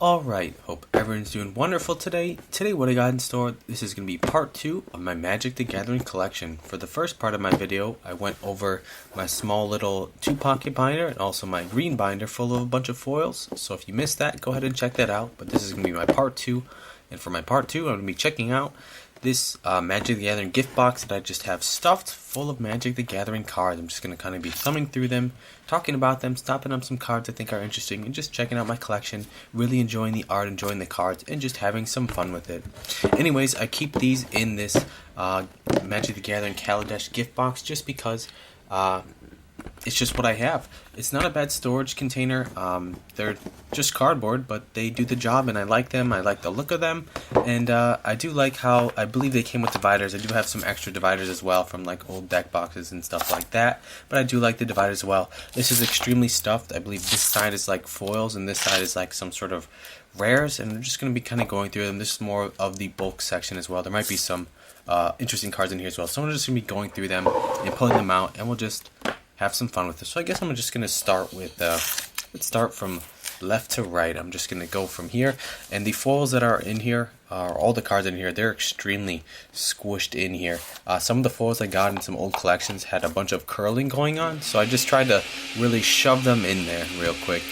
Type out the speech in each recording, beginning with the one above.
Alright, hope everyone's doing wonderful today. Today what I got in store, this is going to be part 2 of my Magic the Gathering collection. For the first part of my video, I went over my small little 2-pocket binder and also my green binder full of a bunch of foils. So if you missed that, go ahead and check that out. But this is going to be my part 2. And for my part 2, I'm going to be checking out this Magic the Gathering gift box that I just have stuffed full of Magic the Gathering cards. I'm just going to kind of be thumbing through them, talking about them, stopping up some cards I think are interesting, and just checking out my collection, really enjoying the art, enjoying the cards, and just having some fun with it. Anyways, I keep these in this Magic the Gathering Kaladesh gift box just because it's just what I have. It's not a bad storage container. They're just cardboard, but they do the job, and I like them. I like the look of them, and I do like how I believe they came with dividers. I do have some extra dividers as well from like old deck boxes and stuff like that, but I do like the dividers as well. This is extremely stuffed. I believe this side is like foils, and this side is like some sort of rares, and I'm just going to be kind of going through them. This is more of the bulk section as well. There might be some interesting cards in here as well, so I'm just going to be going through them and pulling them out, and we'll just have some fun with this. So I guess I'm just going to start with, let's start from left to right. I'm just going to go from here. And the foils that are in here, all the cards in here, they're extremely squished in here. Some of the foils I got in some old collections had a bunch of curling going on. So I just tried to really shove them in there real quick.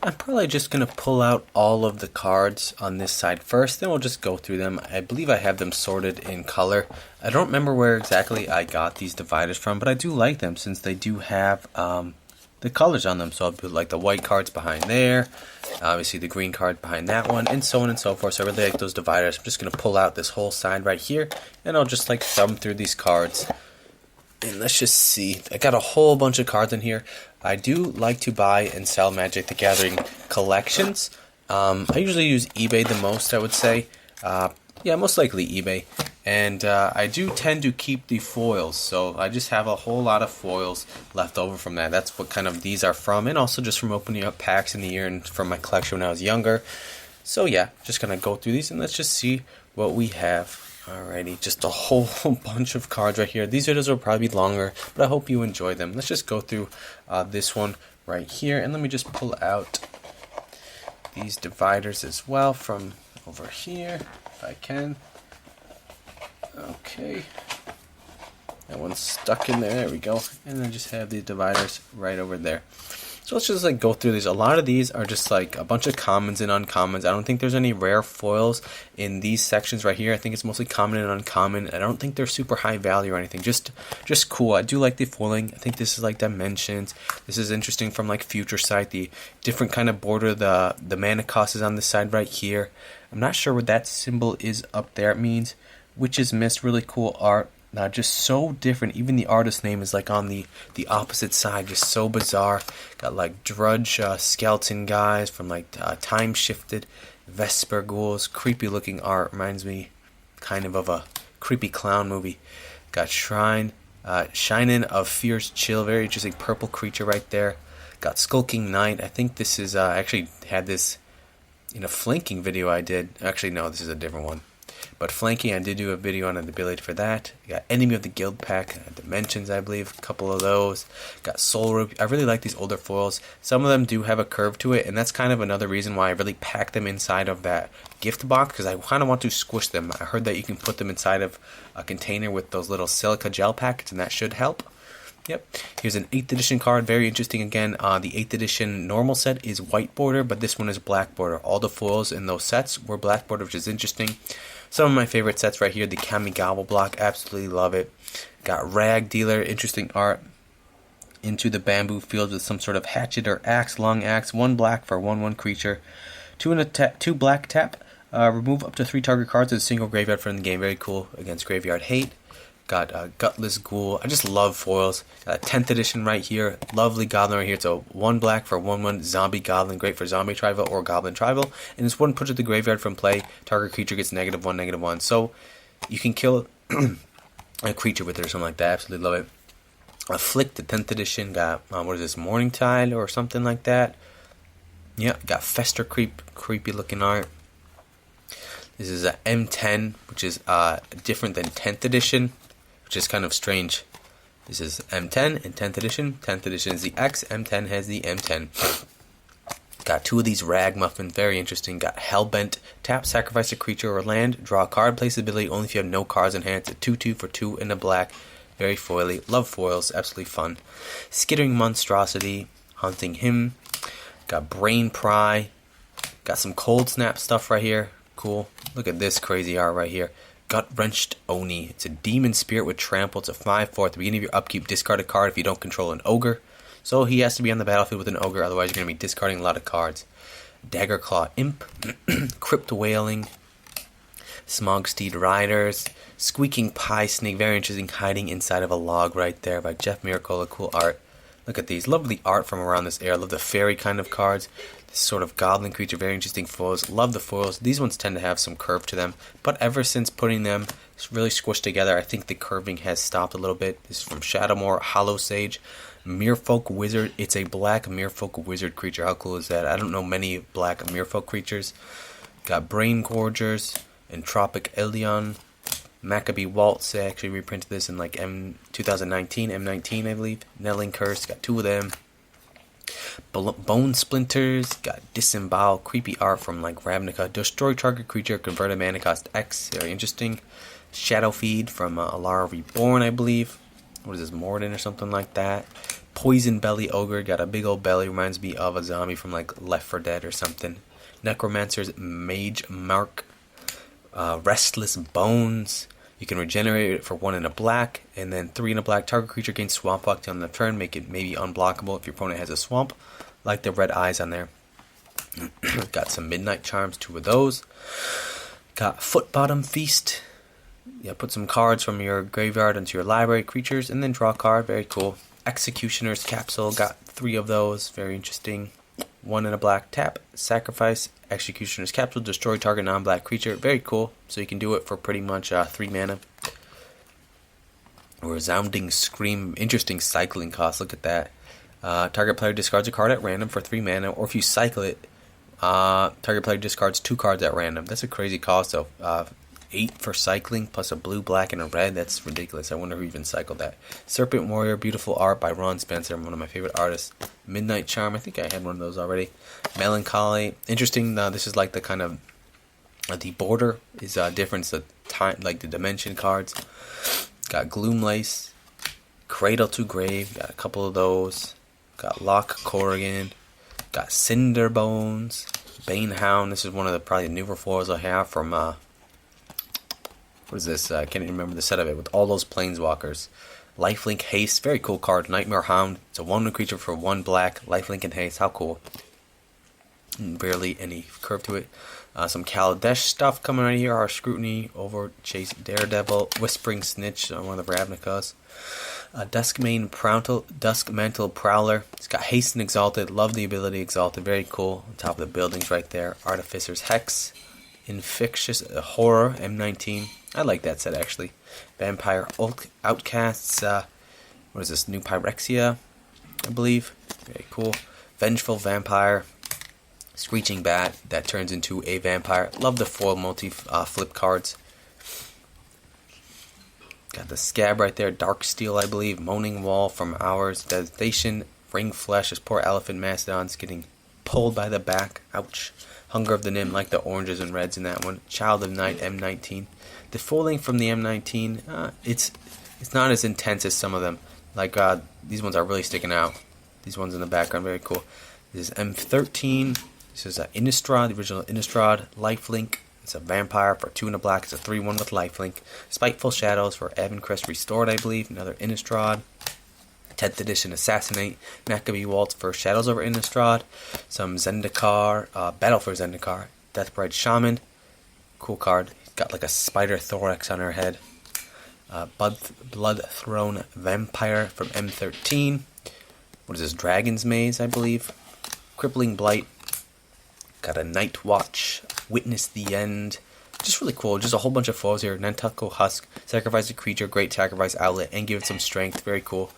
I'm probably just going to pull out all of the cards on this side first, then we'll just go through them. I believe I have them sorted in color. I don't remember where exactly I got these dividers from, but I do like them since they do have the colors on them. So I'll put like the white cards behind there, obviously the green card behind that one, and so on and so forth. So I really like those dividers. I'm just going to pull out this whole side right here, and I'll just like thumb through these cards. And let's just see. I got a whole bunch of cards in here. I do like to buy and sell Magic the Gathering collections. I usually use eBay the most, I would say. Yeah, most likely eBay. And I do tend to keep the foils. So I just have a whole lot of foils left over from that. That's what kind of these are from. And also just from opening up packs in the year and from my collection when I was younger. So yeah, just going to go through these and let's just see what we have. Alrighty, just a whole bunch of cards right here. These videos will probably be longer, but I hope you enjoy them. Let's just go through this one right here, and let me just pull out these dividers as well from over here, if I can. Okay, that one's stuck in there. There we go. And I just have the dividers right over there. So let's just like go through these. A lot of these are just like a bunch of commons and uncommons. I don't think there's any rare foils in these sections right here. I think it's mostly common and uncommon. I don't think they're super high value or anything. Just cool. I do like the foiling. I think this is like Dimensions. This is interesting from like Future Sight. The different kind of border. The mana cost is on this side right here. I'm not sure what that symbol is up there. It means Witch's Mist. Really cool art. Just so different. Even the artist name is like on the opposite side. Just so bizarre. Got like Drudge skeleton guys from like Time Shifted, Vesper ghouls. Creepy looking art. Reminds me kind of a creepy clown movie. Got Shrine, Shinin' of Fierce Chill. Very interesting purple creature right there. Got Skulking Knight. I think this is actually had this in a flanking video I did. Actually no, this is a different one. But flanking, I did do a video on the ability for that. Got Enemy of the Guild pack, Dimensions, I believe, a couple of those. Got Soul Rope. I really like these older foils. Some of them do have a curve to it, and that's kind of another reason why I really pack them inside of that gift box, because I kind of want to squish them. I heard that you can put them inside of a container with those little silica gel packets, and that should help. Yep, here's an 8th edition card, very interesting again. The 8th edition normal set is white border, but this one is black border. All the foils in those sets were black border, which is interesting. Some of my favorite sets right here, the Kamigawa block, absolutely love it. Got Rag Dealer, interesting art. Into the Bamboo Fields with some sort of hatchet or axe, long axe, 1 black for 1/1 creature. 2 black tap, remove up to 3 target cards as a single graveyard from the game, very cool against Graveyard Hate. Got Gutless Ghoul. I just love foils. Got a 10th edition right here. Lovely Goblin right here. It's a 1 black for 1/1 Zombie Goblin. Great for Zombie Tribal or Goblin Tribal. And this one puts it to the graveyard from play. Target creature gets -1/-1. So you can kill a creature with it or something like that. Absolutely love it. Afflict, the 10th edition. Got, what is this, Morning Tide or something like that. Yeah, got Fester Creep. Creepy looking art. This is a M10, which is different than 10th edition. Which is kind of strange. This is M10 in 10th edition. 10th edition is the X. M10 has the M10. Got 2 of these ragamuffin, very interesting. Got Hellbent, tap, sacrifice a creature or land, draw a card, place the ability only if you have no cards in hand. It's a 2/2 for 2 in the black. Very foily. Love foils, absolutely fun. Skittering Monstrosity, Hunting Him. Got Brain Pry. Got some Cold Snap stuff right here. Cool. Look at this crazy art right here. Gut Wrenched Oni. It's a demon spirit with trample. It's a 5/4. At the beginning of your upkeep, discard a card if you don't control an ogre. So he has to be on the battlefield with an ogre, otherwise you're going to be discarding a lot of cards. Daggerclaw Imp. Crypt Wailing. Smogsteed Riders. Squeaking Pie Snake. Very interesting. Hiding inside of a log right there by Jeff Miracola. Cool art. Look at these. Love the art from around this era. Love the fairy kind of cards. This sort of goblin creature, very interesting foils. Love the foils. These ones tend to have some curve to them, but ever since putting them really squished together, I think the curving has stopped a little bit. This is from Shadowmoor, Hollow Sage, Merfolk Wizard. It's a black Merfolk Wizard creature. How cool is that? I don't know many black Merfolk creatures. Got Brain Gorgers, Entropic Elyon, Maccabee Waltz. They actually reprinted this in like 2019, M19, I believe. Nelling Curse. Got 2 of them. Bone Splinters, got Disembowel, creepy art from like Ravnica. Destroy target creature, convert a mana cost X, very interesting. Shadow Feed from Alara Reborn, I believe. What is this, Morden or something like that? Poison Belly Ogre, got a big old belly, reminds me of a zombie from like Left 4 Dead or something. Necromancer's Mage Mark, Restless Bones. You can regenerate it for 1 in a black, and then 3 in a black. Target creature gains Swamp Walk on the turn, make it maybe unblockable if your opponent has a swamp. Like the red eyes on there. Got some Midnight Charms, 2 of those. Got Foot Bottom Feast. Yeah, put some cards from your graveyard into your library creatures, and then draw a card. Very cool. Executioner's Capsule, got 3 of those. Very interesting. 1 in a black, tap, sacrifice, Executioner's Capsule, destroy target non-black creature. Very cool. So you can do it for pretty much 3 mana. Resounding Scream, interesting cycling cost. Look at that. Target player discards a card at random for 3 mana, or if you cycle it, target player discards 2 cards at random. That's a crazy cost. So 8 for cycling plus a blue, black, and a red. That's ridiculous. I wonder who even cycled that. Serpent Warrior, beautiful art by Ron Spencer, one of my favorite artists. Midnight Charm, I think I had one of those already. Melancholy, interesting. This is like the kind of the border is different. The time, like the dimension cards. Got Gloomlace, Cradle to Grave. Got a couple of those. Got Loch Corrigan. Got Cinder Bones. Banehound. This is one of the probably newer foils I have from. What is this? I can't even remember the set of it with all those planeswalkers. Lifelink Haste, very cool card. Nightmare Hound. It's a 1/1 creature for 1 black. Lifelink and Haste, how cool. Barely any curve to it. Some Kaladesh stuff coming right here. Our Scrutiny, Overchase Daredevil, Whispering Snitch, one of the Ravnicas. Duskmantle Prowler. It's got Haste and Exalted. Love the ability Exalted. Very cool. On top of the buildings right there. Artificer's Hex. Infectious Horror, M19. I like that set actually. Vampire Outcasts. What is this? New Pyrexia, I believe. Very cool. Vengeful Vampire. Screeching Bat that turns into a vampire. Love the foil multi-flip cards. Got the Scab right there. Dark Steel, I believe. Moaning Wall from Hours. Devastation. Ring Flesh. This poor elephant mastodon's getting pulled by the back. Ouch. Hunger of the Nim, like the oranges and reds in that one. Child of Night, M19. The foiling from the M19, it's not as intense as some of them. Like these ones are really sticking out. These ones in the background, very cool. This is M13. This is Innistrad, the original Innistrad. Lifelink. It's a vampire for 2 and a black. It's a 3/1 with lifelink. Spiteful Shadows for Evancrest Restored, I believe. Another Innistrad. 10th edition Assassinate, Maccabee Waltz for Shadows over Innistrad, some Zendikar, Battle for Zendikar, Deathbride Shaman, cool card, got like a spider thorax on her head, Blood Throne Vampire from M13, what is this, Dragon's Maze, I believe, Crippling Blight, got a Night Watch, Witness the End, just really cool, just a whole bunch of foils here, Nantucket Husk, sacrifice a creature, great sacrifice outlet, and give it some strength, very cool.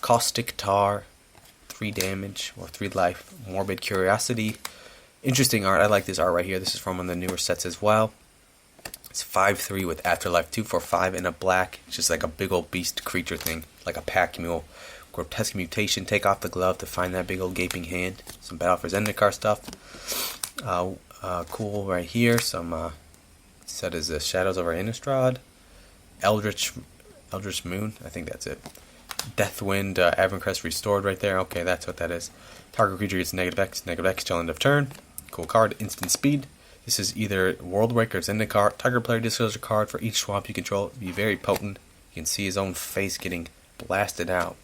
Caustic Tar, 3 damage, or 3 life. Morbid Curiosity. Interesting art. I like this art right here. This is from one of the newer sets as well. It's 5/3 with Afterlife, 2 for 5 in a black. It's just like a big old beast creature thing, like a pack mule. Grotesque Mutation, take off the glove to find that big old gaping hand. Some Battle for Zendikar stuff. Cool right here. Some set as the Shadows over Innistrad. Eldritch Moon, I think that's it. Deathwind, Avencrest Restored right there. Okay, that's what that is. Target creature gets -X till end of turn. Cool card, instant speed. This is either Worldbreaker or Zendikar. Target player discards a card for each swamp you control. Be very potent. You can see his own face getting blasted out.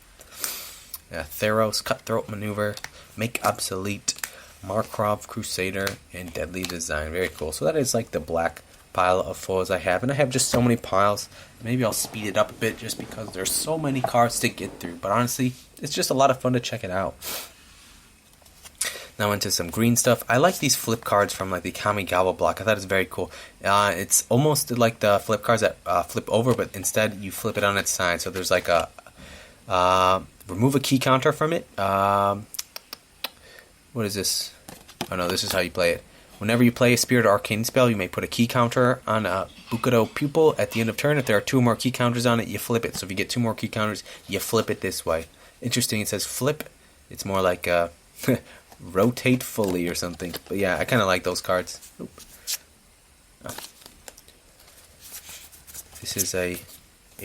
Theros, Cutthroat Maneuver, Make Obsolete, Markov Crusader, and Deadly Design. Very cool. So that is like the black pile of foils I have. And I have just so many piles. Maybe I'll speed it up a bit just because there's so many cards to get through. But honestly, it's just a lot of fun to check it out. Now into some green stuff. I like these flip cards from like the Kamigawa block. I thought it was very cool. It's almost like the flip cards that flip over, but instead you flip it on its side. So there's like a remove a key counter from it. What is this? Oh no, this is how you play it. Whenever you play a Spirit or Arcane spell, you may put a key counter on a Bukado Pupil at the end of turn. If there are 2 more key counters on it, you flip it. So if you get 2 more key counters, you flip it this way. Interesting, it says flip. It's more like rotate fully or something. But yeah, I kind of like those cards. Oh. This is a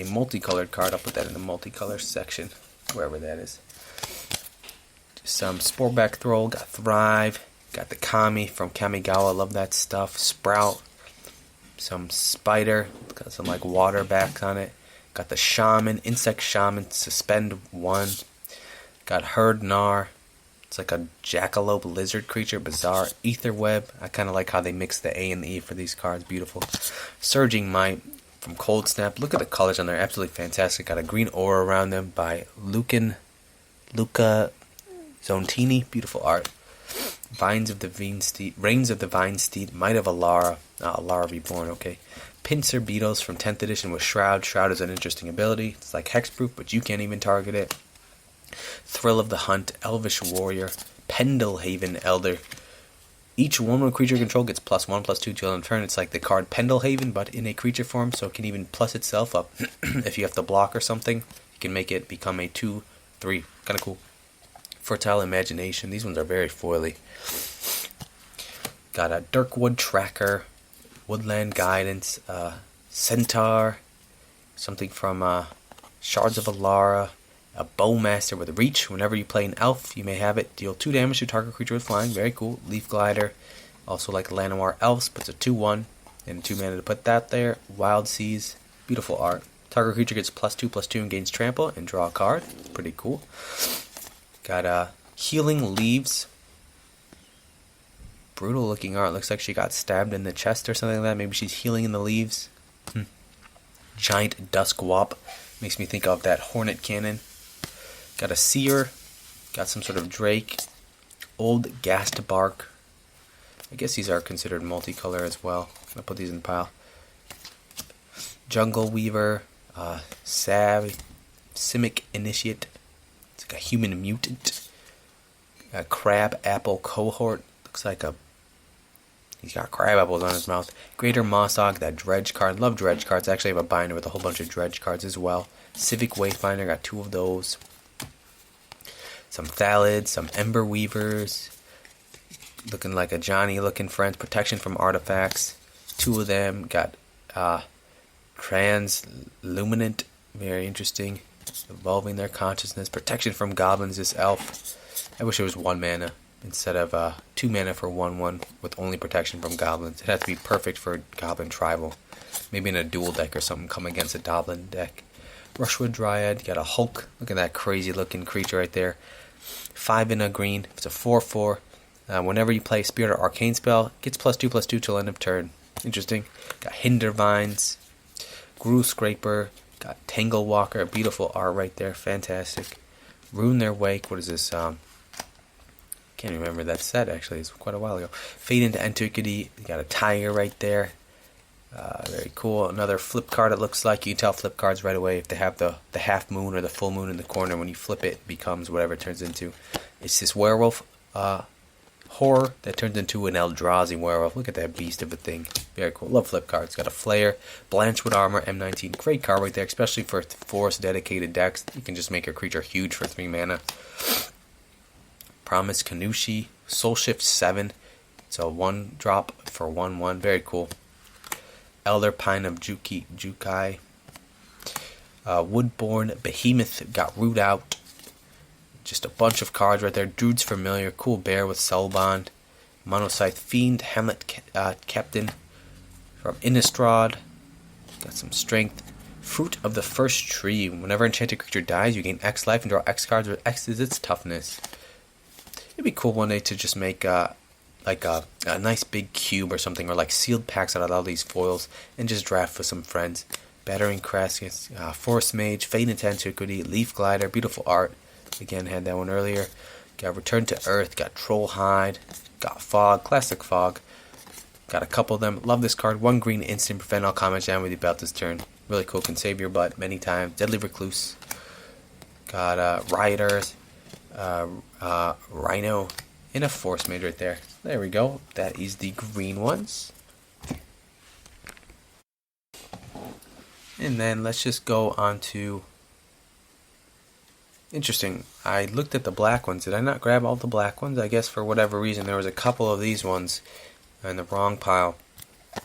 multicolored card. I'll put that in the multicolor section, wherever that is. Some Sporeback Thrall, got Thrive, got the Kami from Kamigawa, love that stuff. Sprout, some Spider, got some like water backs on it. Got the Shaman, Insect Shaman, Suspend 1. Got Herd Gnar, it's like a jackalope lizard creature, bizarre. Etherweb, I kind of like how they mix the A and the E for these cards, beautiful. Surging Might from Cold Snap, look at the colors on there, absolutely fantastic. Got a green aura around them by Luca Zontini, beautiful art. Reigns of the Vine Steed, Might of Alara, Alara Reborn, okay. Pincer Beetles from 10th edition with Shroud. Shroud is an interesting ability. It's like hexproof, but you can't even target it. Thrill of the Hunt, Elvish Warrior, Pendelhaven Elder. Each 1/1 creature control gets +1/+2 till end of turn. It's like the card Pendelhaven, but in a creature form, so it can even plus itself up. If you have to block or something, you can make it become a 2/3. Kind of cool. Fertile Imagination. These ones are very foily. Got a Dirkwood Tracker, Woodland Guidance, Centaur, something from Shards of Alara, a Bowmaster with Reach. Whenever you play an elf, you may have it deal 2 damage to target creature with flying. Very cool. Leaf Glider, also like Llanowar Elves, puts a 2/1 and 2 mana to put that there. Wild Seas, beautiful art. Target creature gets +2/+2 and gains trample and draw a card. Pretty cool. Got Healing Leaves. Brutal looking art. Looks like she got stabbed in the chest or something like that. Maybe she's healing in the leaves. Giant Dusk Wop. Makes me think of that Hornet Cannon. Got a Seer. Got some sort of Drake. Old Ghast Bark. I guess these are considered multicolor as well. I'll put these in the pile. Jungle Weaver. Sav. Simic Initiate. It's like a human mutant. A Crab Apple Cohort. Looks like he's got crab apples on his mouth. Greater Mossog, that Dredge card. Love Dredge cards. I actually have a binder with a whole bunch of Dredge cards as well. Civic Wayfinder, got 2 of those. Some Thalids, some Ember Weavers. Looking like a Johnny looking friend. Protection from Artifacts. 2 of them. Got Transluminant. Very interesting. Evolving their consciousness. Protection from Goblins, this elf. I wish it was 1 mana instead of 2 mana for 1/1 with only protection from Goblins. It had to be perfect for Goblin Tribal. Maybe in a dual deck or something, come against a Goblin deck. Rushwood Dryad, got a Hulk. Look at that crazy looking creature right there. 5 in a green. It's a 4/4. Whenever you play Spirit or Arcane spell, it gets +2/+2 till end of turn. Interesting. Got Hinder Vines. Grue Scraper. Got Tangle Walker. Beautiful art right there. Fantastic. Ruin Their Wake. What is this? Can't remember that set actually. It's quite a while ago. Fade into Antiquity. You got a tiger right there. Very cool. Another flip card. It looks like you can tell flip cards right away if they have the half moon or the full moon in the corner. When you flip it, it becomes whatever it turns into. It's this werewolf Horror that turns into an Eldrazi werewolf. Look at that beast of a thing. Very cool. Love flip cards. Got a Flare, Blanche with Armor, M19. Great card right there, especially for forest dedicated decks. You can just make your creature huge for 3 mana. Promise Kanushi, Soul Shift 7. It's a 1-drop for 1/1. Very cool. Elder Pine of Jukai. Woodborn Behemoth got Root Out. Just a bunch of cards right there. Druid's Familiar, Cool Bear with Cellbond, Monoscythe Fiend, Hamlet Captain from Innistrad. Got some strength. Fruit of the First Tree. Whenever enchanted creature dies, you gain X life and draw X cards, where X is its toughness. It'd be cool one day to just make like a nice big cube or something, or like sealed packs out of all these foils and just draft with some friends. Battering Crest, Forest Mage, Faded Antiquity, Leaf Glider, beautiful art. Again, had that one earlier. Got Return to Earth, got Troll Hide, got Fog, classic Fog. Got a couple of them. Love this card. 1 green instant, prevent all combat damage with you about this turn. Really cool, can save your butt many times. Deadly Recluse. Got Rioters, Rhino, and a Force Mage right there. There we go. That is the green ones. And then let's just go on to... Interesting. I looked at the black ones. Did I not grab all the black ones? I guess for whatever reason there was a couple of these ones in the wrong pile.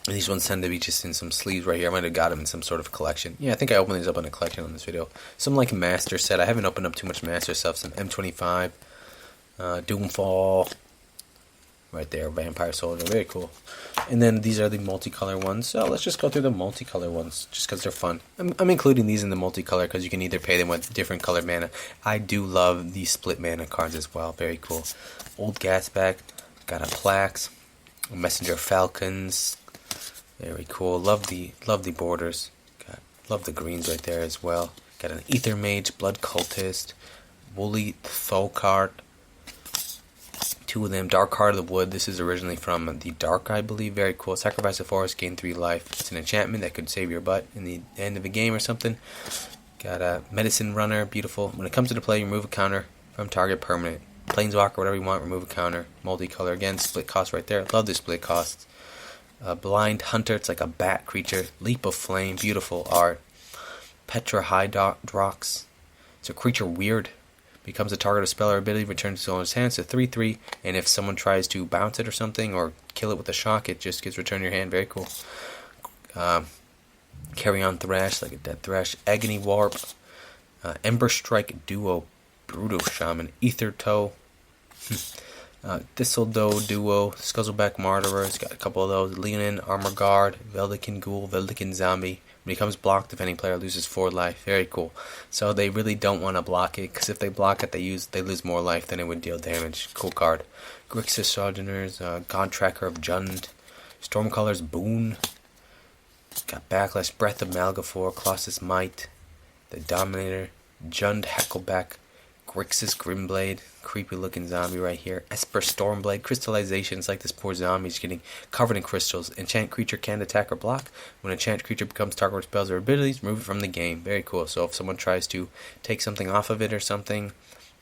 And these ones tend to be just in some sleeves right here. I might have got them in some sort of collection. Yeah, I think I opened these up in a collection on this video. Some like Master set. I haven't opened up too much Master stuff. Some M25, Doomfall. Right there, Vampire Soldier. Very cool. And then these are the multicolor ones. So let's just go through the multicolor ones, just because they're fun. I'm including these in the multicolor because you can either pay them with different colored mana. I do love these split mana cards as well. Very cool. Old Gasback. Got a Plax. Messenger Falcons. Very cool. Love the borders. Love the greens right there as well. Got an Ether Mage, Blood Cultist, Woolly Thulkart. 2 of them. Dark Heart of the Wood. This is originally from the Dark, I believe. Very cool. Sacrifice a forest, gain 3 life. It's an enchantment that could save your butt in the end of a game or something. Got a Medicine Runner. Beautiful. When it comes to the play, remove a counter from target permanent. Planeswalker, whatever you want, remove a counter. Multicolor. Again, split cost right there. Love the split costs. Blind Hunter. It's like a bat creature. Leap of Flame. Beautiful art. Petra Hydrox. It's a creature weird. Becomes a target of spell or ability, returns to owner's hands to 3/3, and if someone tries to bounce it or something, or kill it with a shock, it just gets returned to your hand. Very cool. Carry On Thrash, like a dead Thrash. Agony Warp. Ember Strike Duo. Brutal Shaman. Ether Toe. Thistledoe Duo. Scuzzleback Martyrers. Got a couple of those. Leonin, Armor Guard. Veldikin Ghoul. Veldikin Zombie. When he becomes blocked, defending player loses 4 life. Very cool. So they really don't want to block it, because if they block it, they lose more life than it would deal damage. Cool card. Grixis Sojourners, God Tracker of Jund, Stormcaller's Boon. Got Backlash, Breath of Malgafor, Colossus Might, the Dominator, Jund Hackleback, Grixis Grimblade, creepy looking zombie right here. Esper Stormblade, Crystallization. It's like this poor zombie is getting covered in crystals. Enchant creature can't attack or block. When enchant creature becomes target with spells or abilities, remove it from the game. Very cool. So if someone tries to take something off of it or something,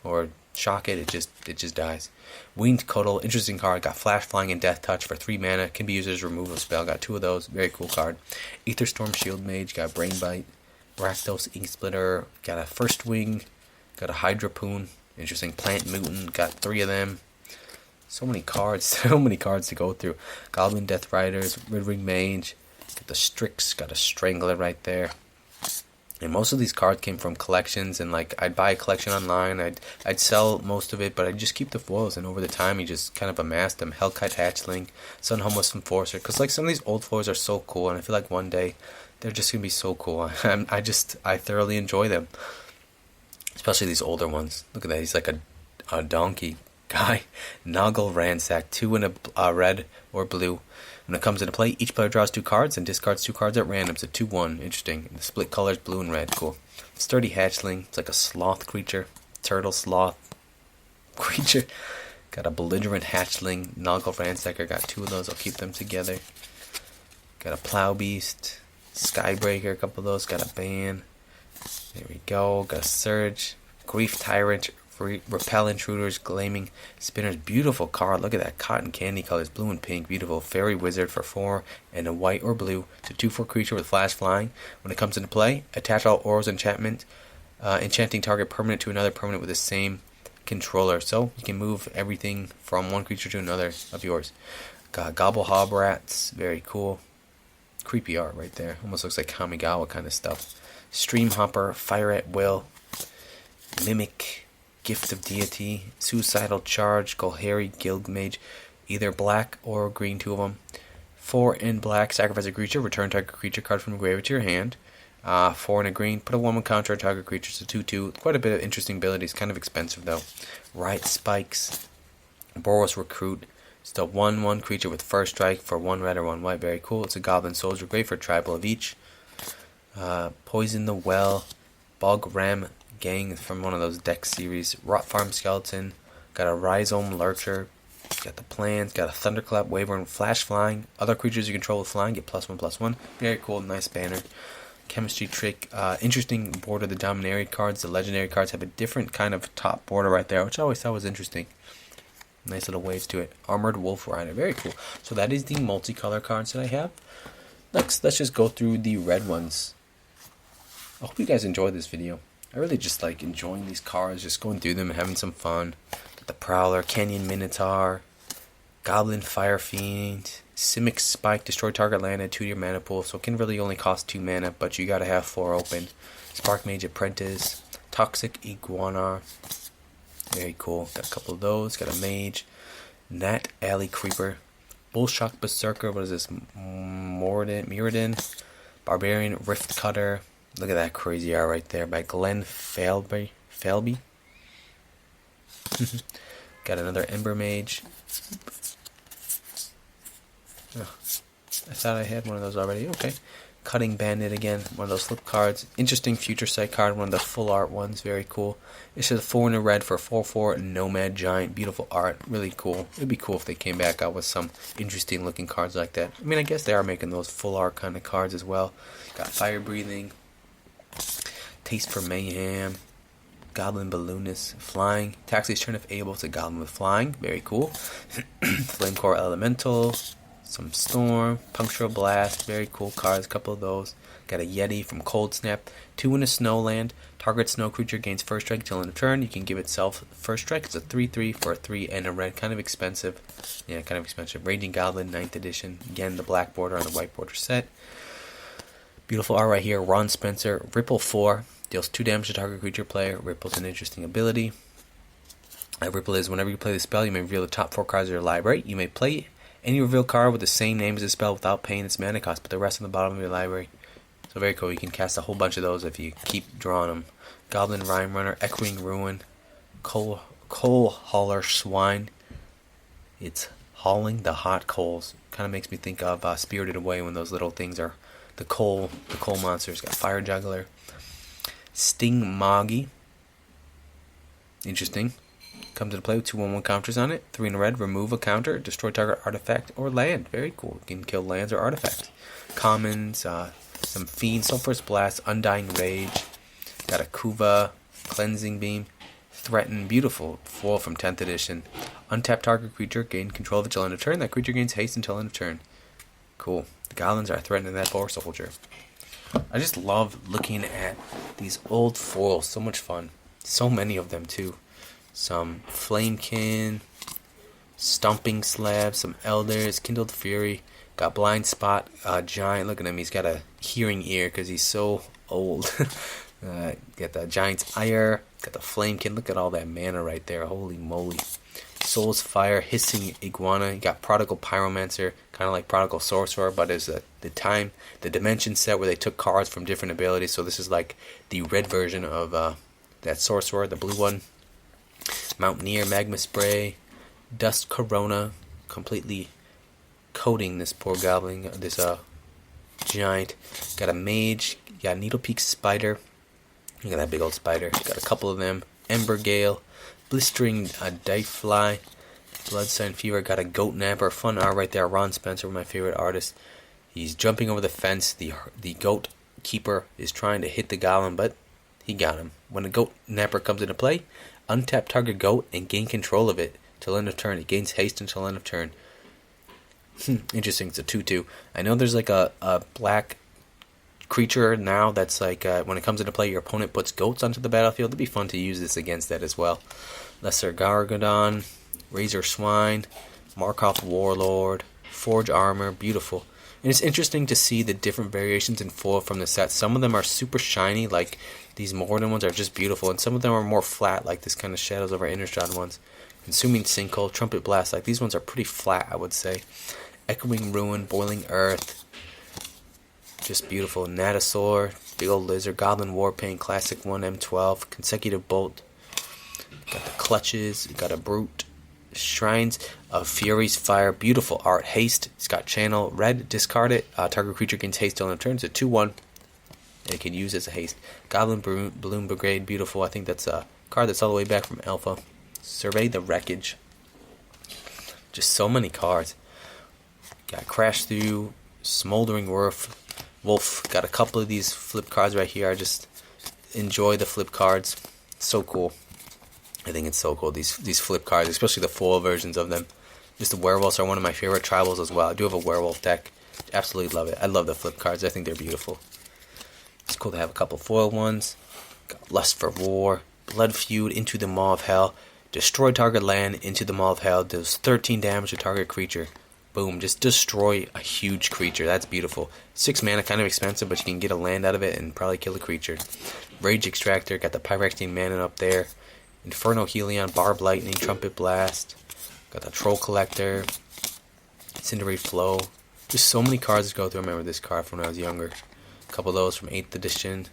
or shock it, it just dies. Winged Cuddle, interesting card. Got Flash, Flying, and Death Touch for 3 mana. Can be used as a removal spell. Got 2 of those. Very cool card. Aetherstorm Shield Mage. Got Brain Bite. Rakdos Ink Splitter. Got a First Wing. Got a Hydrapoon. Interesting. Plant Mutant. Got 3 of them. So many cards. So many cards to go through. Goblin Death Riders. Ridring Mage. Got the Strix. Got a Strangler right there. And most of these cards came from collections, and like I'd buy a collection online, I'd sell most of it, but I'd just keep the foils, and over the time you just kind of amassed them. Hellkite Hatchling, Sun Homeless Enforcer, because like some of these old foils are so cool, and I feel like one day they're just gonna be so cool. I thoroughly enjoy them, especially these older ones. Look at that, he's like a donkey guy. Noggle Ransack, 2 in a red or blue. When it comes into play, each player draws 2 cards and discards 2 cards at random. It's a 2/1. Interesting. The split colors, blue and red. Cool. Sturdy Hatchling. It's like a sloth creature. Turtle sloth creature. Got a Belligerent Hatchling. Noggle Ransacker. Got 2 of those. I'll keep them together. Got a Plow Beast. Skybreaker. A couple of those. Got a Ban. There we go. Got a Surge. Grief Tyrant. Repel Intruders, Gleaming Spinners. Beautiful card. Look at that cotton candy colors, blue and pink. Beautiful. Fairy Wizard for 4 and a white or blue. It's a 2/4 creature with flash flying. When it comes into play, attach all Aura's enchantment, enchanting target permanent to another permanent with the same controller. So you can move everything from one creature to another of yours. Got Gobble Hob Rats. Very cool. Creepy art right there. Almost looks like Kamigawa kind of stuff. Stream Hopper, Fire at Will, Mimic, Gift of Deity, Suicidal Charge, Golhari, Guildmage, either black or green, 2 of them. 4 in black, sacrifice a creature, return target creature card from the graveyard to your hand. 4 in a green, put a 1/1 counter on target creature, so 2/2. Quite a bit of interesting abilities, kind of expensive though. Riot Spikes, Boros Recruit. It's a 1/1 creature with first strike for 1 red or 1 white. Very cool. It's a Goblin Soldier, great for tribal of each. Poison the Well, Bog Ram Gang from one of those deck series. Rot Farm Skeleton, got a Rhizome Lurcher, got the plans, got a Thunderclap Wyvern, Flash Flying. Other creatures you control with flying get +1/+1. Very cool, nice banner. Chemistry Trick, interesting border. The Dominaria cards, the legendary cards have a different kind of top border right there, which I always thought was interesting. Nice little waves to it. Armored Wolf Rider, very cool. So that is the multicolor cards that I have. Next, let's just go through the red ones. I hope you guys enjoyed this video. I really just like enjoying these cards, just going through them and having some fun. Got the Prowler, Canyon Minotaur, Goblin Fire Fiend, Simic Spike, destroy target land, add 2 to your mana pool, so it can really only cost 2 mana, but you gotta have 4 open. Spark Mage Apprentice, Toxic Iguana, very cool. Got a couple of those. Got a Mage, Nat Alley Creeper, Bullshock Berserker. What is this? Mirrodin, Barbarian Rift Cutter. Look at that crazy art right there by Glenn Falby. Got another Ember Mage. Oh, I thought I had one of those already. Okay. Cutting Bandit again. One of those flip cards. Interesting Future Sight card. One of the full art ones. Very cool. This is 4 in a red for 4/4 Nomad Giant. Beautiful art. Really cool. It'd be cool if they came back out with some interesting looking cards like that. I mean, I guess they are making those full art kind of cards as well. Got Fire Breathing. Taste for Mayhem. Goblin Balloonist. Flying. Taxi's turn if able. It's a Goblin with Flying. Very cool. Flamecore Elemental. Some Storm, Punctual Blast, very cool cards, a couple of those. Got a Yeti from Cold Snap, 2 in a Snowland. Target snow creature gains first strike until end of turn. You can give itself first strike. It's a 3/3 for a 3 and a red. Kind of expensive. Yeah, kind of expensive. Raging Goblin, 9th edition. Again, the black border on the white border set. Beautiful art right here. Ron Spencer, Ripple 4. Deals 2 damage to target creature player. Ripple's an interesting ability. Ripple is whenever you play the spell, you may reveal the top 4 cards of your library. You may play any reveal card with the same name as the spell without paying its mana cost, but the rest on the bottom of your library. So very cool. You can cast a whole bunch of those if you keep drawing them. Goblin Rhyme Runner, Echoing Ruin, Coal Hauler Swine. It's hauling the hot coals. Kind of makes me think of Spirited Away when those little things are the coal monsters. Got Fire Juggler, Sting Moggy. Interesting. Comes into play with 2/1 counters on it. 3 in a red, remove a counter, destroy target artifact or land. Very cool. You can kill lands or artifacts. Commons, some Fiend, Sulphurous Blast, Undying Rage. Got a Kuva, Cleansing Beam, Threaten, beautiful. Foil from 10th edition. Untap target creature, gain control of it until end of turn. That creature gains haste until end of turn. Cool. The goblins are threatening that Boar Soldier. I just love looking at these old foils. So much fun. So many of them too. Some Flamekin, Stomping Slab, some Elders, Kindled Fury, got Blind Spot, Giant, look at him, he's got a hearing ear because he's so old. Got the Giant's Ire, got the Flamekin, look at all that mana right there, holy moly. Soul's Fire, Hissing Iguana, you got Prodigal Pyromancer, kind of like Prodigal Sorcerer, but as the dimension set where they took cards from different abilities, so this is like the red version of that Sorcerer, the blue one. Mountaineer, Magma Spray, Dust Corona, completely coating this poor goblin, this giant. Got a Mage, got a Needlepeak Spider, look at that big old spider, got a couple of them. Ember Gale, Blistering Difly, Bloodsign Fever, got a Goat Napper, fun art right there. Ron Spencer, one of my favorite artists. He's jumping over the fence, the Goat Keeper is trying to hit the goblin, but he got him. When the Goat Napper comes into play, Untap target goat and gain control of it till end of turn. It gains haste until end of turn. Interesting. It's a 2/2. I know there's like a black creature now that's like when it comes into play, your opponent puts goats onto the battlefield. It'd be fun to use this against that as well. Lesser Gargadon, Razor Swine, Markov Warlord, Forge Armor, beautiful. And it's interesting to see the different variations in foil from the set. Some of them are super shiny, like these Morden ones are just beautiful, and some of them are more flat, like this kind of Shadows over Innistrad ones. Consuming Sinkhole, Trumpet Blast, like these ones are pretty flat, I would say. Echoing Ruin, Boiling Earth, just beautiful. Natasaur, big old lizard, Goblin Warpaint, Classic 1, M12, Consecutive Bolt. Got the Clutches, got a Brute. Shrines of Fury's Fire, beautiful art. Haste, it's got channel, red, discard it. Target creature gains haste till end of turn. It's a 2/1. It can use as a haste. Goblin Balloon Brigade, beautiful. I think that's a card that's all the way back from Alpha. Survey the Wreckage. Just so many cards. Got Crash Through, Smoldering Wolf. Got a couple of these flip cards right here. I just enjoy the flip cards. So cool. I think it's so cool, these flip cards, especially the foil versions of them. Just the werewolves are one of my favorite tribals as well. I do have a werewolf deck. Absolutely love it. I love the flip cards. I think they're beautiful. It's cool to have a couple foil ones. Got Lust for War, Blood Feud, Into the Maw of Hell, destroy target land, Into the Maw of Hell, does 13 damage to target creature. Boom, just destroy a huge creature. That's beautiful. 6 mana, kind of expensive, but you can get a land out of it and probably kill a creature. Rage Extractor, got the Pyrexene Mana up there. Inferno Helion, Barb Lightning, Trumpet Blast. Got the Troll Collector, Cindery Flow. Just so many cards to go through. I remember this card from when I was younger. A couple of those from 8th edition.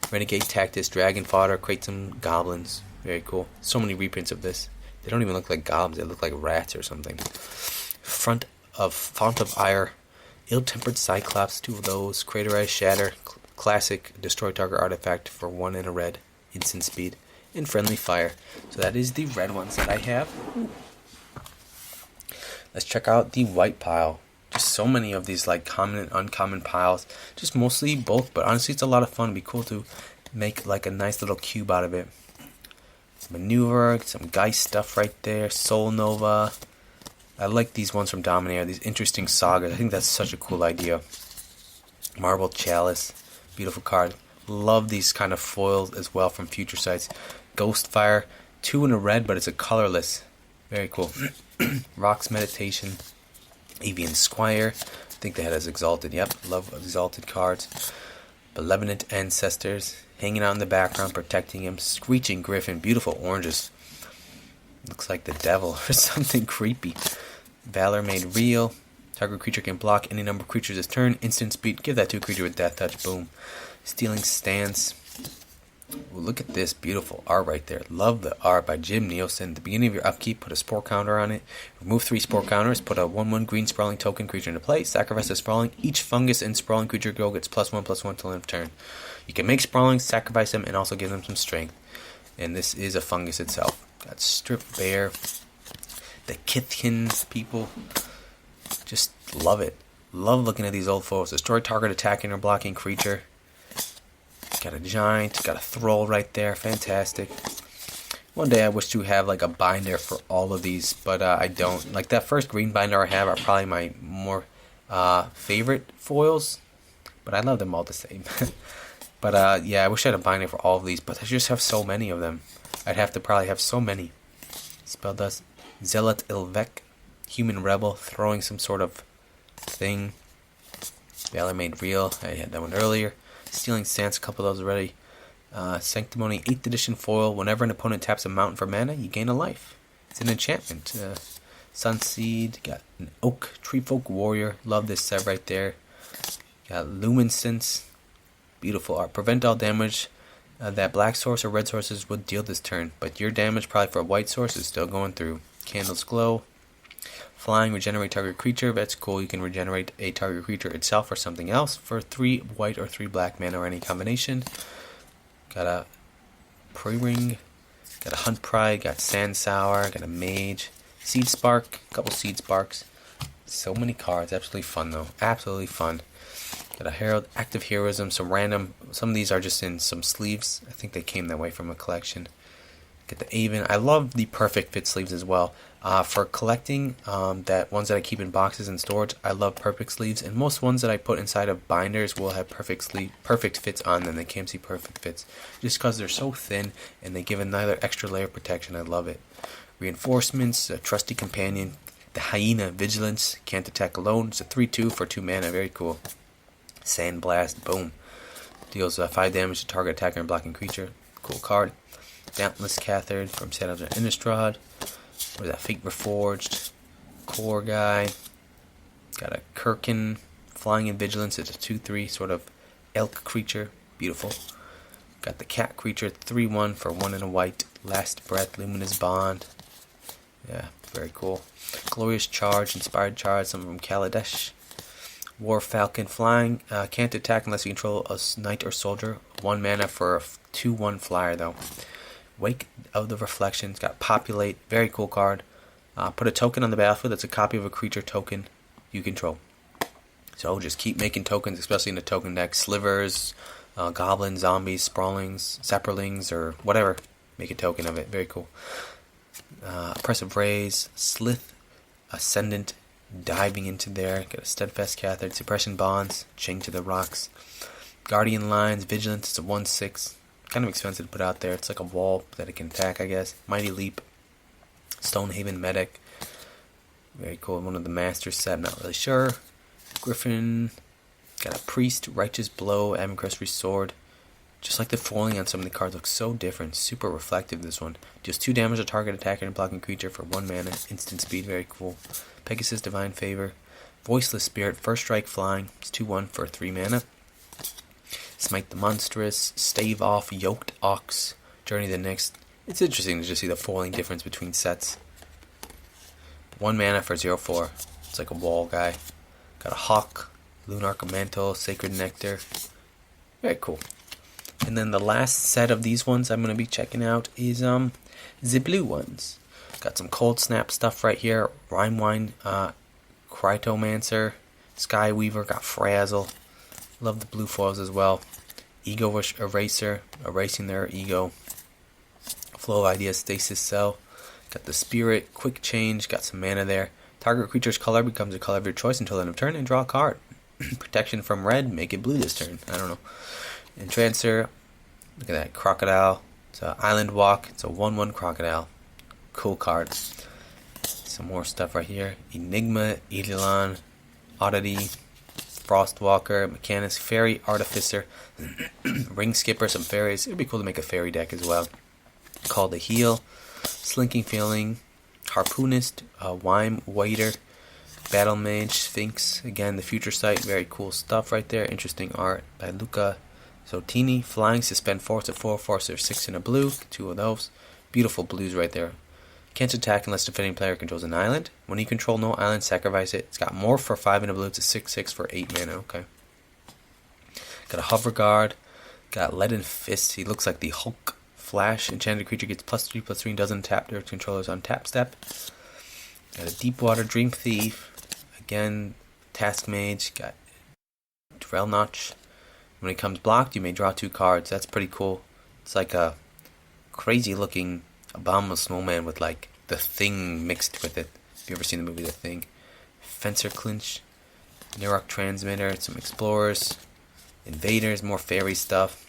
Renegade Tactus, Dragon Fodder, create some goblins. Very cool. So many reprints of this. They don't even look like goblins. They look like rats or something. Font of Ire, Ill-Tempered Cyclops, 2 of those. Craterized Shatter, classic, destroy target artifact for 1 and a red. Instant speed. And Friendly Fire. So that is the red ones that I have. Let's check out the white pile. Just so many of these like common and uncommon piles. Just mostly both, but honestly it's a lot of fun. It'd be cool to make like a nice little cube out of it. Maneuver, some Geist stuff right there. Soul Nova. I like these ones from Dominator, these interesting sagas. I think that's such a cool idea. Marble Chalice, beautiful card. Love these kind of foils as well from Future Sights. Ghostfire, 2 in a red, but it's a colorless. Very cool. Rock's Meditation, Avian Squire. I think they had as Exalted. Yep, love Exalted cards. Malevolent Ancestors, hanging out in the background, protecting him. Screeching Griffin, beautiful oranges. Looks like the devil or something creepy. Valor Made Real. Target creature can block any number of creatures this turn. Instant speed. Give that to a creature with Death Touch. Boom. Stealing Stance. Ooh, look at this beautiful art right there. Love the art by Jim Nielsen. At the beginning of your upkeep, put a Spore counter on it. Remove 3 Spore counters. Put a 1/1 green Sprawling token creature into play. Sacrifice a Sprawling. Each fungus and Sprawling creature go gets +1/+1 till end of turn. You can make Sprawlings, sacrifice them, and also give them some strength. And this is a fungus itself. Got Strip Bear. The Kithkin people. Just love it. Love looking at these old foes. Destroy target attacking or blocking creature. Got a Giant. Got a Thrall right there. Fantastic. One day I wish to have like a binder for all of these, but I don't. Like that first green binder I have are probably my more favorite foils, but I love them all the same. But yeah, I wish I had a binder for all of these, but I just have so many of them. I'd have to probably have so many. Spelldust, Zealot Ilvek, Human Rebel, throwing some sort of thing. Valor Made Real, I had that one earlier. Stealing Stance, a couple of those already. Sanctimony, 8th edition foil. Whenever an opponent taps a mountain for mana, you gain a life. It's an enchantment. Sunseed, got an Oak, Treefolk Warrior. Love this set right there. Got Luminescence, beautiful art. Prevent all damage that black source or red sources would deal this turn, but your damage probably for a white source is still going through. Candle's Glow. Flying, regenerate target creature. That's cool. You can regenerate a target creature itself or something else for 3 white or 3 black mana or any combination. Got a Pre-Ring. Got a Hunt Pride. Got Sand Sour. Got a Mage. Seed Spark. A couple Seed Sparks. So many cards. Absolutely fun though. Absolutely fun. Got a Herald. Active Heroism. Some random. Some of these are just in some sleeves. I think they came that way from a collection. Get the Avon. I love the perfect fit sleeves as well. For collecting that ones that I keep in boxes and storage, I love perfect sleeves, and most ones that I put inside of binders will have perfect fits on them. They can't see perfect fits just because they're so thin and they give another extra layer of protection. I love it. Reinforcements, a trusty companion, the Hyena Vigilance, can't attack alone. It's a 3/2 for 2 mana, very cool. Sandblast, boom. Deals 5 damage to target attacker and blocking creature. Cool card. Dauntless Cathard from Shadows of Innistrad. What is that? Fate Reforged. Core guy. Got a Kirkin. Flying in Vigilance. It's a 2/3 sort of elk creature. Beautiful. Got the cat creature. 3/1 for 1 and a white. Last Breath. Luminous Bond. Yeah, very cool. Glorious Charge. Inspired Charge. Some from Kaladesh. War Falcon. Flying. Can't attack unless you control a knight or soldier. 1 mana for a 2/1 flyer though. Wake of the Reflections. Got Populate. Very cool card. Put a token on the battlefield that's a copy of a creature token you control. So just keep making tokens, especially in the token deck. Slivers, goblins, zombies, sprawlings, sapperlings, or whatever. Make a token of it. Very cool. Oppressive Rays. Slith. Ascendant. Diving into there. Got a Steadfast Cathard. Suppression Bonds. Chain to the Rocks. Guardian Lines. Vigilance. It's a 1/6. Kind of expensive to put out there. It's like a wall that it can attack, I guess. Mighty Leap. Stonehaven Medic. Very cool. One of the Masters set. I'm not really sure. Griffin. Got a Priest. Righteous Blow. Amicrestry Sword. Just like the foiling on some of the cards looks so different. Super reflective, this one. Deals 2 damage to target attacker and blocking creature for 1 mana. Instant speed. Very cool. Pegasus Divine Favor. Voiceless Spirit. First Strike Flying. It's 2/1 for 3 mana. Smite the Monstrous, Stave Off, Yoked Ox, Journey to the Next. It's interesting to just see the foiling difference between sets. 1 mana for 0/4. It's like a wall guy. Got a Hawk, Lunarch Mantle, Sacred Nectar. Very cool. And then the last set of these ones I'm going to be checking out is the blue ones. Got some Cold Snap stuff right here. Rhymewine, Cryptomancer, Skyweaver, got Frazzle. Love the blue foils as well. Ego Eraser, erasing their ego. Flow of Ideas, Stasis Cell. Got the Spirit, Quick Change, got some mana there. Target creature's color becomes a color of your choice until end of turn and draw a card. Protection from red, make it blue this turn. I don't know. Entrancer, look at that, Crocodile. It's an Island Walk, it's a 1/1 Crocodile. Cool card. Some more stuff right here. Enigma, Eidolon, Oddity, Frostwalker, Mechanist, Fairy Artificer, Ring Skipper, some fairies. It would be cool to make a fairy deck as well. Call to Heal, Slinking Feeling, Harpoonist, Wime Waiter, Battle Mage, Sphinx. Again, the Future Sight. Very cool stuff right there. Interesting art by Luca Zotini. Flying, Suspend Force at 4, Force or 6 in a blue. 2 of those. Beautiful blues right there. Can't attack unless defending player controls an island. When you control no island, sacrifice it. It's got more for 5 in a blue. It's a 6/6 for 8 mana. Okay. Got a Hover Guard. Got Leaden Fist. He looks like the Hulk. Flash. Enchanted creature gets +3/+3 and doesn't tap their controllers on tap step. Got a Deepwater Dream Thief. Again, Task Mage. Got Drell Notch. When it comes blocked, you may draw 2 cards. That's pretty cool. It's like a crazy looking Abominable Snowman with like the Thing mixed with it. If you ever seen the movie The Thing. Fencer Clinch, Nerok Transmitter, some Explorers, Invaders, more fairy stuff.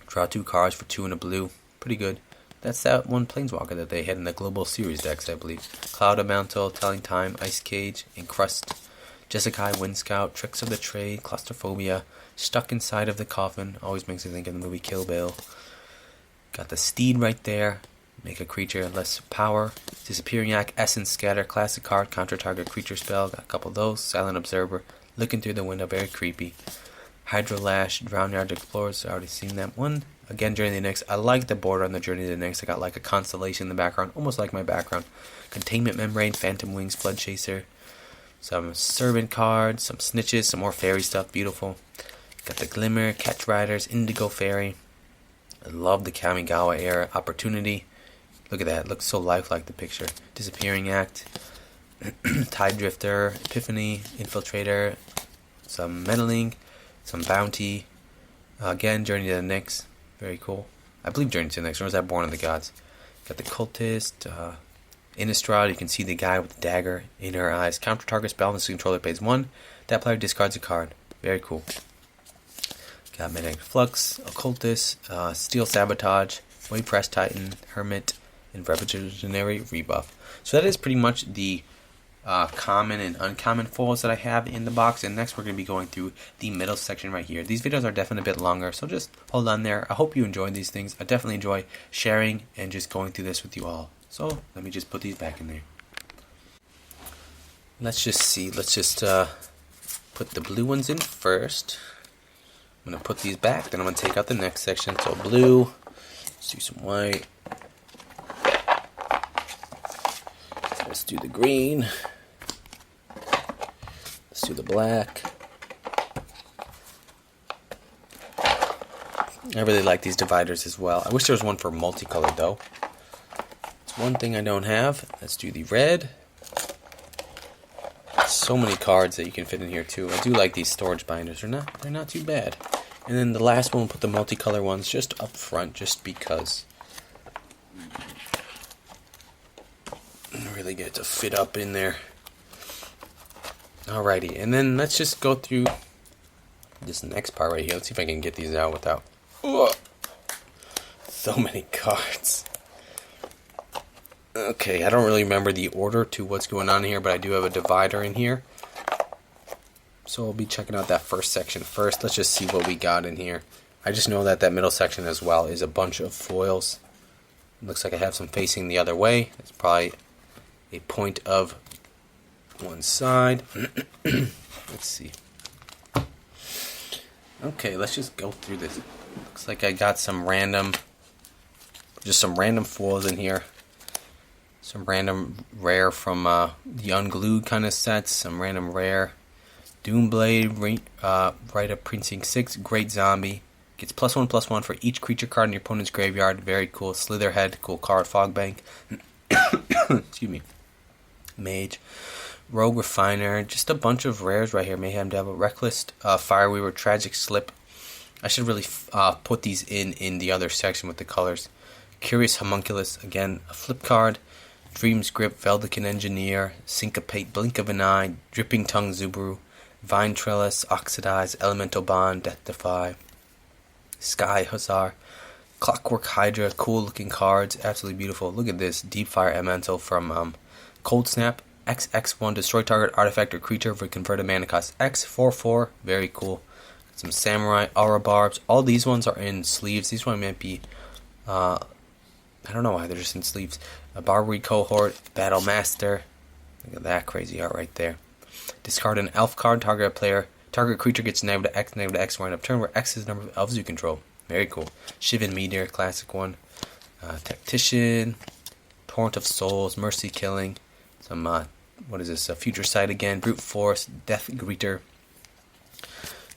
Draw 2 cards for 2 in a blue. Pretty good. That's that one Planeswalker that they had in the Global Series decks, I believe. Cloud of Mantle, Telling Time, Ice Cage, Encrust, Jeskai, Wind Scout, Tricks of the Trade, Claustrophobia, Stuck Inside of the Coffin. Always makes me think of the movie Kill Bill. Got the Steed right there. Make a creature less power. Disappearing Act, Essence Scatter, classic card, counter target creature spell. Got a couple of those. Silent Observer, looking through the window, very creepy. Hydrolash, Drownyard Explorers, I already seen that one. Again, Journey to the Next. I like the border on the Journey to the Next. I got like a constellation in the background, almost like my background. Containment Membrane, Phantom Wings, Flood Chaser. Some Servant cards, some Snitches, some more fairy stuff, beautiful. Got the Glimmer, Catch Riders, Indigo Fairy. I love the Kamigawa era. Opportunity. Look at that. It looks so lifelike, the picture. Disappearing Act. Tide Drifter. Epiphany. Infiltrator. Some Meddling. Some Bounty. Again, Journey to the Next. Very cool. I believe Journey to the Next, or was that Born of the Gods? Got the Cultist, Innistrad. You can see the guy with the dagger in her eyes. Counter target spell, this controller pays 1. That player discards a card. Very cool. Got Magnetic Flux, Occultist, Steel Sabotage, Wave Press Titan, Hermit, and Revolutionary Rebuff. So that is pretty much the common and uncommon foils that I have in the box. And next we're going to be going through the middle section right here. These videos are definitely a bit longer, so just hold on there. I hope you enjoyed these things. I definitely enjoy sharing and just going through this with you all. So let me just put these back in there. Let's just see. Let's just put the blue ones in first. I'm going to put these back, then I'm going to take out the next section. So blue, let's do some white. Let's do the green. Let's do the black. I really like these dividers as well. I wish there was one for multicolor though. It's one thing I don't have. Let's do the red. So many cards that you can fit in here too. I do like these storage binders. They're not too bad. And then the last one, we'll put the multicolor ones just up front, just because. Really get it to fit up in there. Alrighty, and then let's just go through this next part right here. Let's see if I can get these out without. Ugh. So many cards. Okay, I don't really remember the order to what's going on here, but I do have a divider in here. So we'll be checking out that first section first. Let's just see what we got in here. I just know that that middle section as well is a bunch of foils. Looks like I have some facing the other way. It's probably a point of one side. Let's see. Okay, let's just go through this. Looks like I got some random foils in here. Some random rare from the Unglued kind of sets. Some random rare. Doomblade, Rite of Precinct 6, Great Zombie. Gets +1/+1 for each creature card in your opponent's graveyard. Very cool. Slitherhead, cool card. Fogbank. Excuse me. Mage. Rogue Refiner. Just a bunch of rares right here. Mayhem Devil, Reckless, Fireweaver, Tragic Slip. I should really put these in the other section with the colors. Curious Homunculus. Again, a flip card. Dream's Grip, Veldican Engineer, Syncopate, Blink of an Eye, Dripping Tongue Zubaru, Vine Trellis, Oxidize, Elemental Bond, Death Defy, Sky Hussar, Clockwork Hydra, cool looking cards, absolutely beautiful. Look at this, Deep Fire Elemental from Cold Snap, XX1, destroy target artifact or creature for converted mana cost X, 4/4, very cool. Some Samurai, Aura Barbs, all these ones are in sleeves. These ones might be, I don't know why they're just in sleeves. A Barbary Cohort, Battle Master, look at that crazy art right there. Discard an elf card, target creature gets -X for end of turn, where X is the number of elves you control. Very cool. Shivan Meteor, classic one. Tactician, Torrent of Souls, Mercy Killing, some, what is this, Future Sight again, Brute Force, Death Greeter.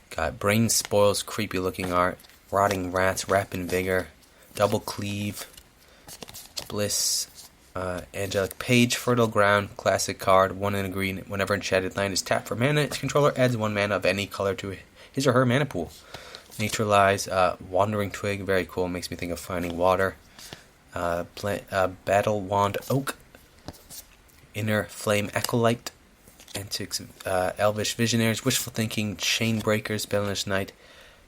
Got Brain Spoils, creepy looking art, Rotting Rats, Rapid Vigor, Double Cleave, Bliss, Angelic Page, Fertile Ground, classic card, 1 in a green. Whenever enchanted land is tapped for mana, its controller adds 1 mana of any color to his or her mana pool. Neutralize, Wandering Twig, very cool, makes me think of Finding Water. Battle Wand Oak, Inner Flame Acolyte, Antics, Elvish Visionaries, Wishful Thinking, Chain Breakers, Banish Knight,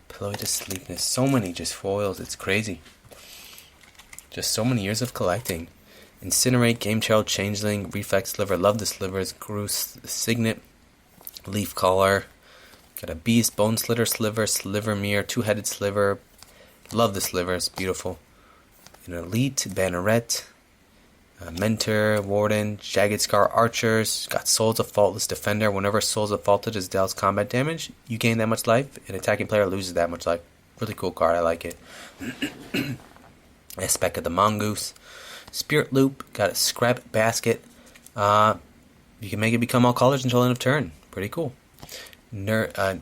Pillow to Sleepness. So many just foils, it's crazy. Just so many years of collecting. Incinerate, Game Child, Changeling, Reflex Sliver, Love the Slivers, Groose, Signet, Leaf Caller. Got a Beast, Bone Slitter, Sliver Mirror, Two-Headed Sliver. Love the Slivers, beautiful. An Elite, Banneret, Mentor, Warden, Jagged Scar, Archers. Got Souls of Faultless Defender. Whenever Souls of Faultless deals combat damage, you gain that much life. An attacking player loses that much life. Really cool card, I like it. Aspect of the Mongoose. Spirit Loop, got a Scrap Basket. You can make it become all colors until end of turn. Pretty cool. Niveus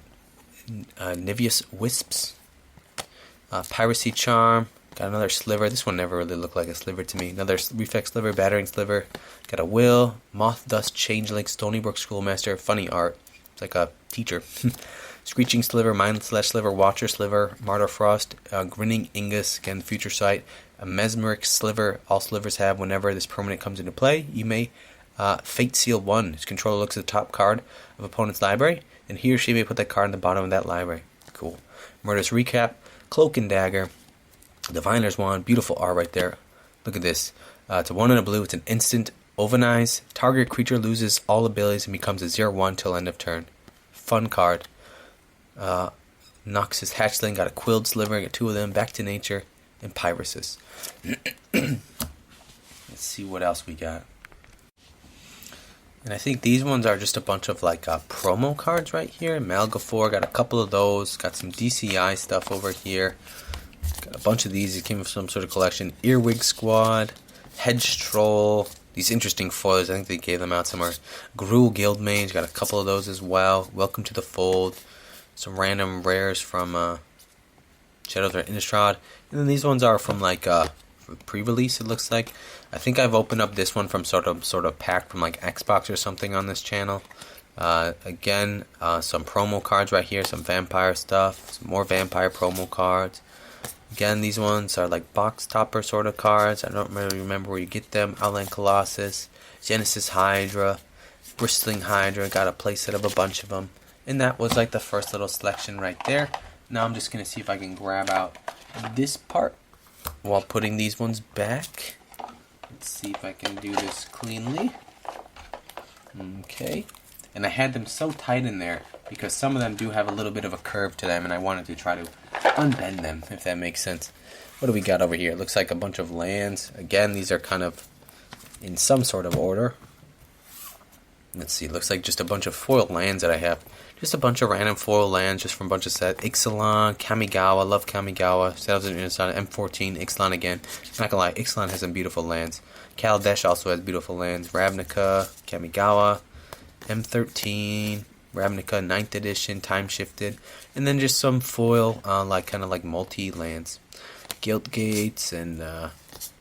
Wisps. Piracy Charm. Got another Sliver. This one never really looked like a Sliver to me. Another Reflex Sliver, Battering Sliver. Got a Will. Moth Dust Changeling. Stony Brook Schoolmaster. Funny art. It's like a teacher. Screeching Sliver, Mindless Sliver, Watcher Sliver, Martyr Frost, Grinning Ingus, again, Future Sight, a Mesmeric Sliver. All slivers have whenever this permanent comes into play. You may Fate Seal 1. His controller looks at the top card of opponent's library, and he or she may put that card in the bottom of that library. Cool. Murderous Recap, Cloak and Dagger, Diviner's Wand, beautiful art right there. Look at this. It's a 1 and a blue. It's an instant. Ovenize. Target creature loses all abilities and becomes a 0/1 till end of turn. Fun card. Noxus Hatchling, got a Quilled Sliver, got 2 of them. Back to Nature, and Pyrosis. Let's see what else we got. And I think these ones are just a bunch of like promo cards right here. Malgafor, got a couple of those. Got some DCI stuff over here. Got a bunch of these. It came from some sort of collection. Earwig Squad, Hedge Troll. These interesting foils. I think they gave them out somewhere. Gruul Guildmage, got a couple of those as well. Welcome to the Fold. Some random rares from Shadows of Innistrad. And then these ones are from like pre-release, it looks like. I think I've opened up this one from sort of pack from like Xbox or something on this channel. Again, some promo cards right here, some vampire stuff, some more vampire promo cards. Again, these ones are like box topper sort of cards. I don't really remember where you get them. Outland Colossus, Genesis Hydra, Bristling Hydra. Got a playset of a bunch of them. And that was like the first little selection right there. Now I'm just going to see if I can grab out this part while putting these ones back. Let's see if I can do this cleanly. Okay. And I had them so tight in there because some of them do have a little bit of a curve to them, and I wanted to try to unbend them, if that makes sense. What do we got over here? It looks like a bunch of lands. Again, these are kind of in some sort of order. Let's see, it looks like just a bunch of foil lands that I have. Just a bunch of random foil lands just from a bunch of sets. Ixalan, Kamigawa, love Kamigawa. Shadows of Innistrad, M14, Ixalan again. I'm not gonna lie, Ixalan has some beautiful lands. Kaladesh also has beautiful lands. Ravnica, Kamigawa, M13, Ravnica 9th edition, time shifted. And then just some foil, kind of like multi-lands. Guild Gates and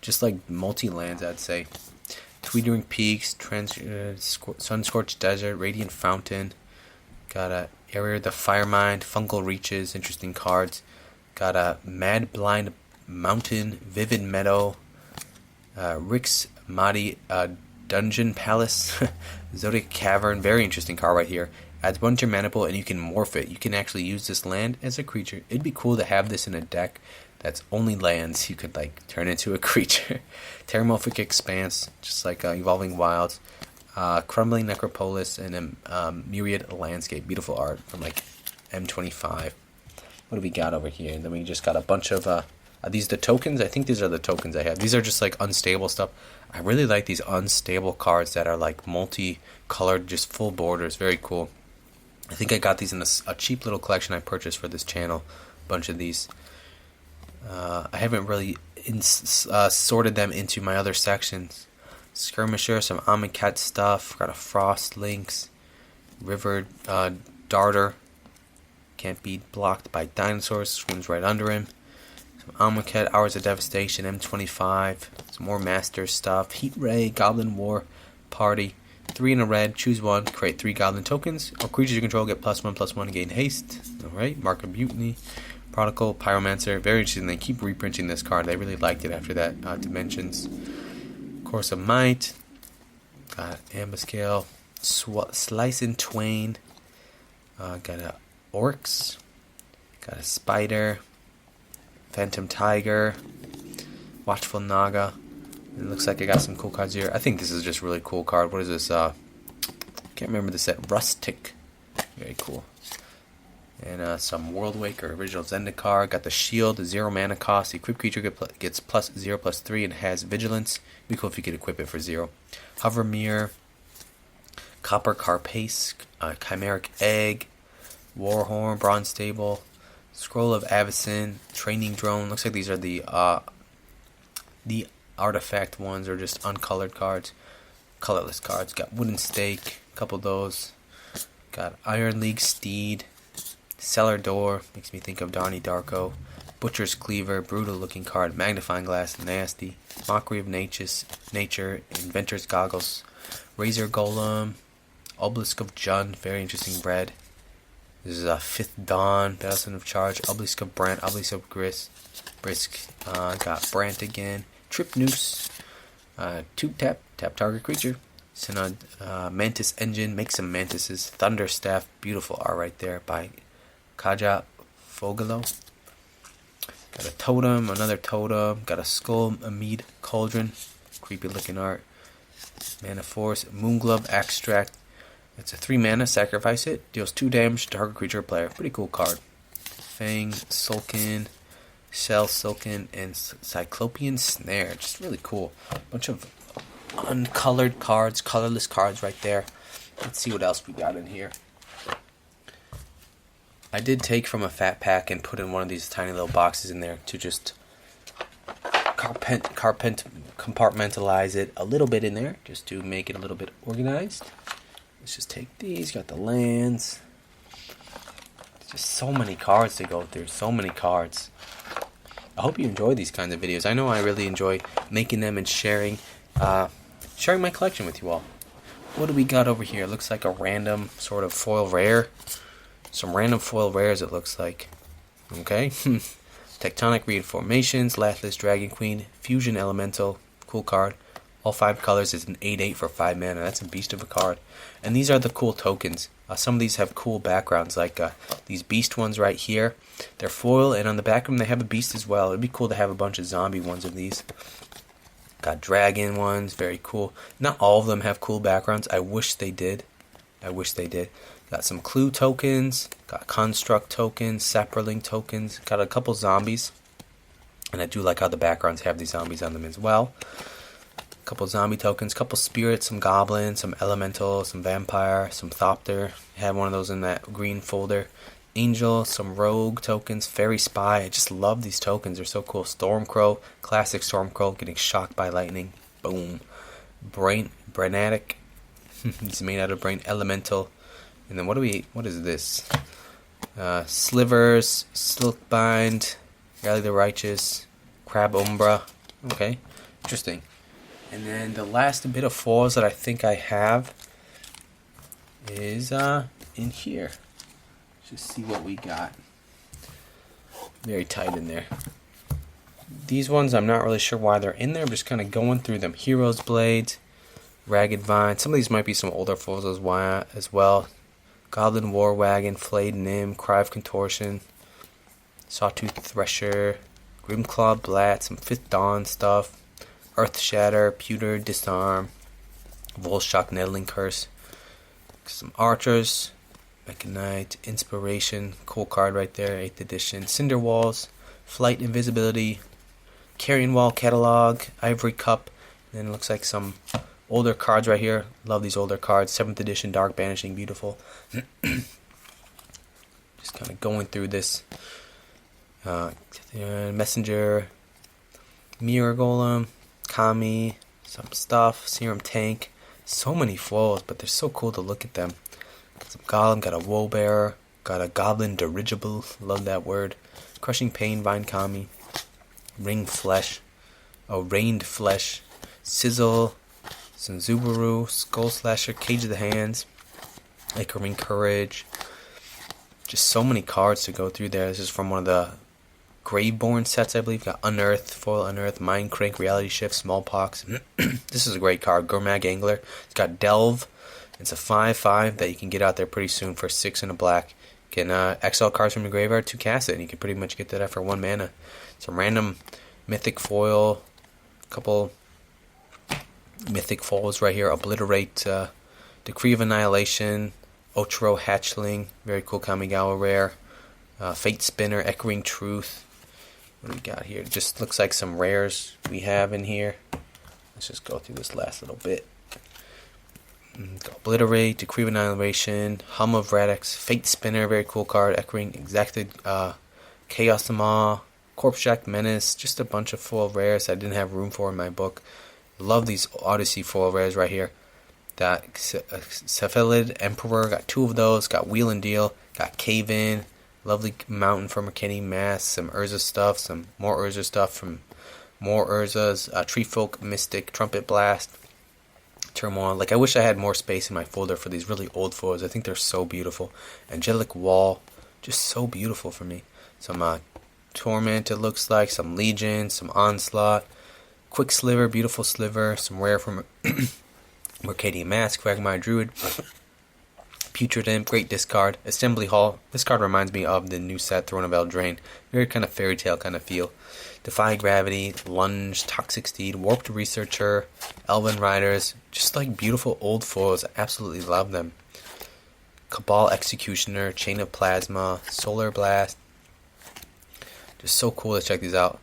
just like multi-lands, I'd say. Tweetering Peaks, Sun-Scorched Desert, Radiant Fountain. Got a Area the Firemind, Fungal Reaches, interesting cards. Got a Mad Blind Mountain, Vivid Meadow, Rick's Mighty Dungeon Palace, Zodiac Cavern, very interesting card right here. Adds 1 to your mana pool and you can morph it. You can actually use this land as a creature. It'd be cool to have this in a deck that's only lands you could like turn into a creature. Terramorphic Expanse, just like Evolving Wilds. Crumbling Necropolis and Myriad Landscape. Beautiful art from like M25. What do we got over here? And then we just got a bunch of are these the tokens? I think these are the tokens I have. These are just like unstable stuff. I really like these unstable cards that are like multi-colored, just full borders. Very cool. I think I got these in a cheap little collection I purchased for this channel. A bunch of these. I haven't really sorted them into my other sections. Skirmisher, some Amonkhet stuff. Got a Frost Lynx, River Darter. Can't be blocked by dinosaurs. Swims right under him. Some Amonkhet, Hours of Devastation, M25. Some more Master stuff. Heat Ray, Goblin War, Party. 3 in a red. Choose one. Create 3 Goblin tokens. All creatures you control get +1/+1 gain haste. Alright. Mark of Mutiny. Prodigal, Pyromancer. Very interesting. They keep reprinting this card. I really liked it after that. Dimensions. Course of Might. Got Ambuscale. Slice in Twain. Got a Orcs. Got a Spider. Phantom Tiger. Watchful Naga. It looks like I got some cool cards here. I think this is just a really cool card. What is this? Can't remember the set. Rustic. Very cool. And some World Waker original Zendikar. Got the Shield, 0 mana cost. Equipped creature gets +0/+3 and has Vigilance. It'd be cool if you could equip it for 0. Hovermere. Copper Carapace. Chimeric Egg. Warhorn, Bronze Stable. Scroll of Avacyn. Training Drone. Looks like these are the artifact ones, or just uncolored cards. Colorless cards. Got Wooden Stake. A couple of those. Got Iron League Steed. Cellar Door, makes me think of Donnie Darko. Butcher's Cleaver, brutal looking card. Magnifying Glass, nasty. Mockery of Nature, Inventor's Goggles. Razor Golem, Obelisk of Jund, very interesting bread. This is a 5th Dawn, Battleston of Charge, Obelisk of Brant, Obelisk of Brisk, got Brant again, Trip Noose, 2-tap, tap target creature, Synod, Mantis Engine, make some Mantises, Thunder Staff, beautiful art right there by Kaja Fogelo. Got a Totem, another Totem, got a Skull, a Mead Cauldron, creepy looking art, Mana Force, Moonglove Extract. It's a 3 mana, sacrifice it, deals 2 damage to target creature or player. Pretty cool card. Fang, Sulkin, Shell Silken, and Cyclopean Snare. Just really cool. Bunch of uncolored cards, colorless cards right there. Let's see what else we got in here. I did take from a fat pack and put in one of these tiny little boxes in there to just compartmentalize it a little bit in there, just to make it a little bit organized. Let's just take these, got the lands. Just so many cards to go through, so many cards. I hope you enjoy these kinds of videos. I know I really enjoy making them and sharing my collection with you all. What do we got over here? Looks like a random sort of foil rare. Some random foil rares it looks like. Okay. Tectonic Reinformations, Lathless Dragon Queen, Fusion Elemental, cool card. All 5 colors is an 8/8 for 5 mana. That's a beast of a card. And these are the cool tokens. Some of these have cool backgrounds, like these beast ones right here. They're foil, and on the back of them they have a beast as well. It'd be cool to have a bunch of zombie ones of these. Got dragon ones, very cool. Not all of them have cool backgrounds. I wish they did. Got some clue tokens, got construct tokens, sapperling tokens, got a couple zombies. And I do like how the backgrounds have these zombies on them as well. Couple zombie tokens, couple spirits, some goblins, some elemental, some vampire, some thopter. Had one of those in that green folder. Angel, some rogue tokens, fairy spy. I just love these tokens. They're so cool. Stormcrow, classic Stormcrow, getting shocked by lightning. Boom. Branatic. He's made out of brain. Elemental. And then what is this? Slivers, Silkbind, Rally the Righteous, Crab Umbra. Okay, interesting. And then the last bit of foils that I think I have is in here. Just see what we got. Very tight in there. These ones I'm not really sure why they're in there. I'm just kind of going through them. Hero's Blade, Ragged Vine. Some of these might be some older foils as well. Goblin War Wagon, Flayed Nim, Cry of Contortion, Sawtooth Thresher, Grimclaw Blat, some 5th Dawn stuff. Earth Shatter, Pewter, Disarm, Volshock, Nettling Curse, some Archers, Mechanite, Inspiration, cool card right there, 8th edition, Cinder Walls, Flight Invisibility, Carrion Wall Catalog, Ivory Cup, and then it looks like some older cards right here. Love these older cards, 7th edition, Dark Banishing, beautiful. Just kind of going through this. Messenger, Mirror Golem, Kami, some stuff, Serum Tank, so many foils, but they're so cool to look at them. Got some Golem, got a Woe Bearer, got a Goblin Dirigible, love that word. Crushing Pain, Vine Kami, Rained Flesh, Sizzle, some Subaru, Skull Slasher, Cage of the Hands, Echoing Courage. Just so many cards to go through there. This is from one of the Graveborn sets, I believe. Got Unearth, Foil Unearth, Mind Crank, Reality Shift, Smallpox. This is a great card. Gurmag Angler. It's got Delve. It's a 5/5 that you can get out there pretty soon for 6 and a black. You can exile cards from your graveyard to cast it, and you can pretty much get that for 1 mana. Some random Mythic foil. Couple Mythic foils right here. Obliterate, Decree of Annihilation, Ochro Hatchling. Very cool Kamigawa rare. Fate Spinner, Echoing Truth. What do we got here? Just looks like some rares we have in here. Let's just go through this last little bit. Obliterate, Decree of Annihilation, Hum of Radix, Fate Spinner, very cool card. Echoing Exacted, Chaos Maw, Corpse Jack Menace. Just a bunch of foil rares I didn't have room for in my book. Love these Odyssey foil rares right here. Got Cephalid Emperor, got 2 of those. Got Wheel and Deal, got Cave In. Lovely Mountain from McKinney Mass, some Urza stuff, some more Urza stuff from more Urzas, Tree Folk, Mystic, Trumpet Blast, Turmoil. Like, I wish I had more space in my folder for these really old foils. I think they're so beautiful. Angelic Wall, just so beautiful for me. Some Torment, it looks like. Some Legion, some Onslaught. Quick Sliver, beautiful Sliver. Some rare from Mercadian Mask, Quagmire Druid. Putrid Imp, great discard. Assembly Hall. This card reminds me of the new set, Throne of Eldraine. Very kind of fairy tale kind of feel. Defy Gravity, Lunge, Toxic Steed, Warped Researcher, Elven Riders. Just like beautiful old foils. I absolutely love them. Cabal Executioner, Chain of Plasma, Solar Blast. Just so cool to check these out.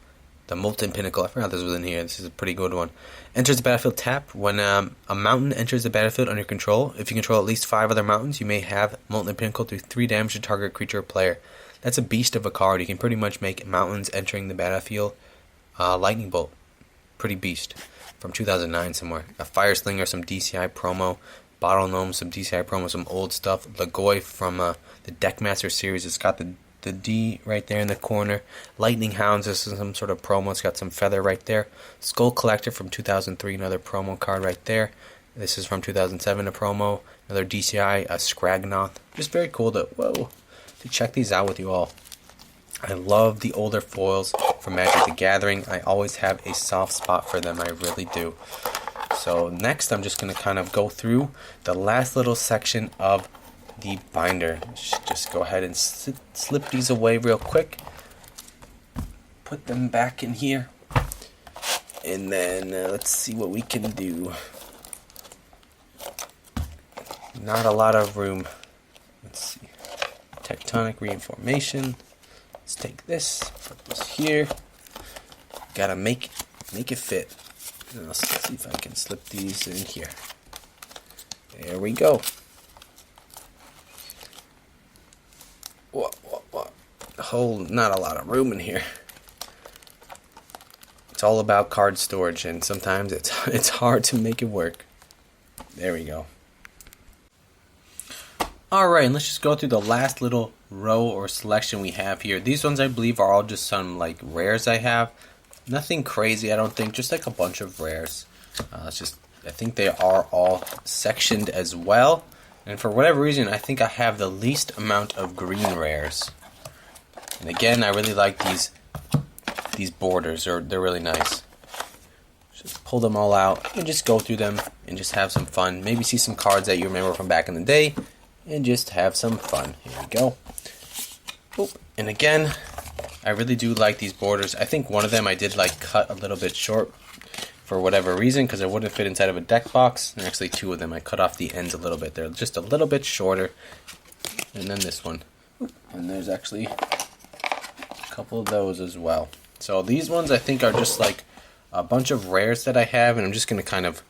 The Molten Pinnacle, I forgot this was in here. This is a pretty good one. Enters the battlefield tapped. When a mountain enters the battlefield under your control, if you control at least 5 other mountains, you may have Molten Pinnacle do 3 damage to target creature or player. That's a beast of a card. You can pretty much make mountains entering the battlefield Lightning Bolt. Pretty beast. From 2009 somewhere. A Fire Slinger, some DCI promo. Bottle Gnome, some DCI promo, some old stuff. Lagoy from the Deckmaster series. It's got the D right there in the corner. Lightning Hounds, this is some sort of promo. It's got some feather right there. Skull Collector from 2003, another promo card right there. This is from 2007, a promo. Another DCI, a Scragnoth. Just very cool to check these out with you all. I love the older foils from Magic the Gathering. I always have a soft spot for them. I really do. So next, I'm just going to kind of go through the last little section of the binder. Just go ahead and slip these away real quick. Put them back in here. And then let's see what we can do. Not a lot of room. Let's see. Tectonic Reinformation. Let's take this. Put this here. Gotta make it fit. And let's see if I can slip these in here. There we go. Not a lot of room in here. It's all about card storage, and sometimes it's hard to make it work. There we go. Alright, and let's just go through the last little row or selection we have here. These ones I believe are all just some like rares I have. Nothing crazy, I don't think, just like a bunch of rares. I think they are all sectioned as well. And for whatever reason, I think I have the least amount of green rares. And again, I really like these borders. They're really nice. Just pull them all out and just go through them and just have some fun. Maybe see some cards that you remember from back in the day and just have some fun. Here we go. Boop. And again, I really do like these borders. I think one of them I did like cut a little bit short for whatever reason because it wouldn't fit inside of a deck box. And actually 2 of them I cut off the ends a little bit. They're just a little bit shorter. And then this one. And there's actually a couple of those as well. So these ones I think are just like a bunch of rares that I have, and I'm just going to kind of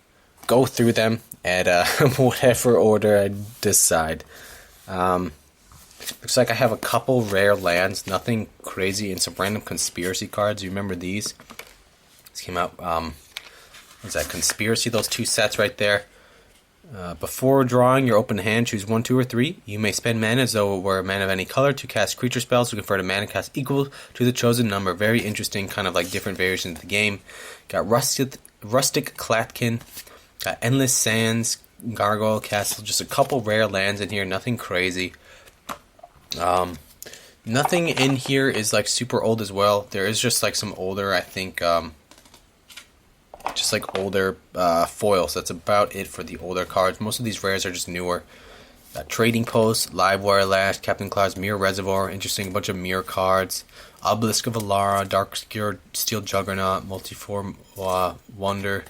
go through them at whatever order I decide. Looks like I have a couple rare lands, nothing crazy, and some random conspiracy cards. You remember these? This came out, what's that, Conspiracy, those 2 sets right there. Before drawing your open hand, choose 1, 2, or 3. You may spend mana as though it were a mana of any color to cast creature spells to convert a mana cost equal to the chosen number. Very interesting, kind of like different variations of the game. Got Rustic Clatkin, got Endless Sands, Gargoyle Castle, just a couple rare lands in here, nothing crazy. Nothing in here is like super old as well. There is just like some older, I think, just like older foils. That's about it for the older cards. Most of these rares are just newer. Trading Post, Livewire Lash, Captain Claw's Mirror Reservoir, interesting bunch of mirror cards. Obelisk of Alara, Dark Steel Juggernaut, Multiform Wonder,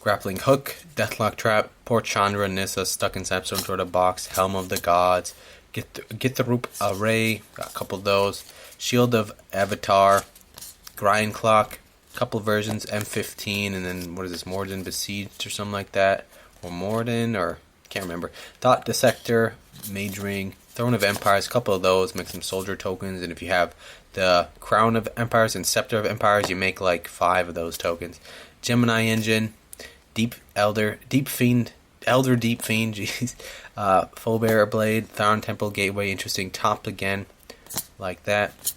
Grappling Hook, Deathlock Trap, Poor Chandra Nissa stuck inside some sort of box, Helm of the Gods, Get the Roop Array, got a couple of those. Shield of Avatar, Grind Clock, couple versions, M15, and then what is this, Morden Besieged or something like that, or Morden, or can't remember. Thought Dissector, Mage Ring, Throne of Empires, a couple of those, make some soldier tokens, and if you have the Crown of Empires and Scepter of Empires, you make like 5 of those tokens. Gemini Engine, Elder Deep Fiend, jeez. Full Bearer Blade, Thorn Temple Gateway, interesting. Top again, like that.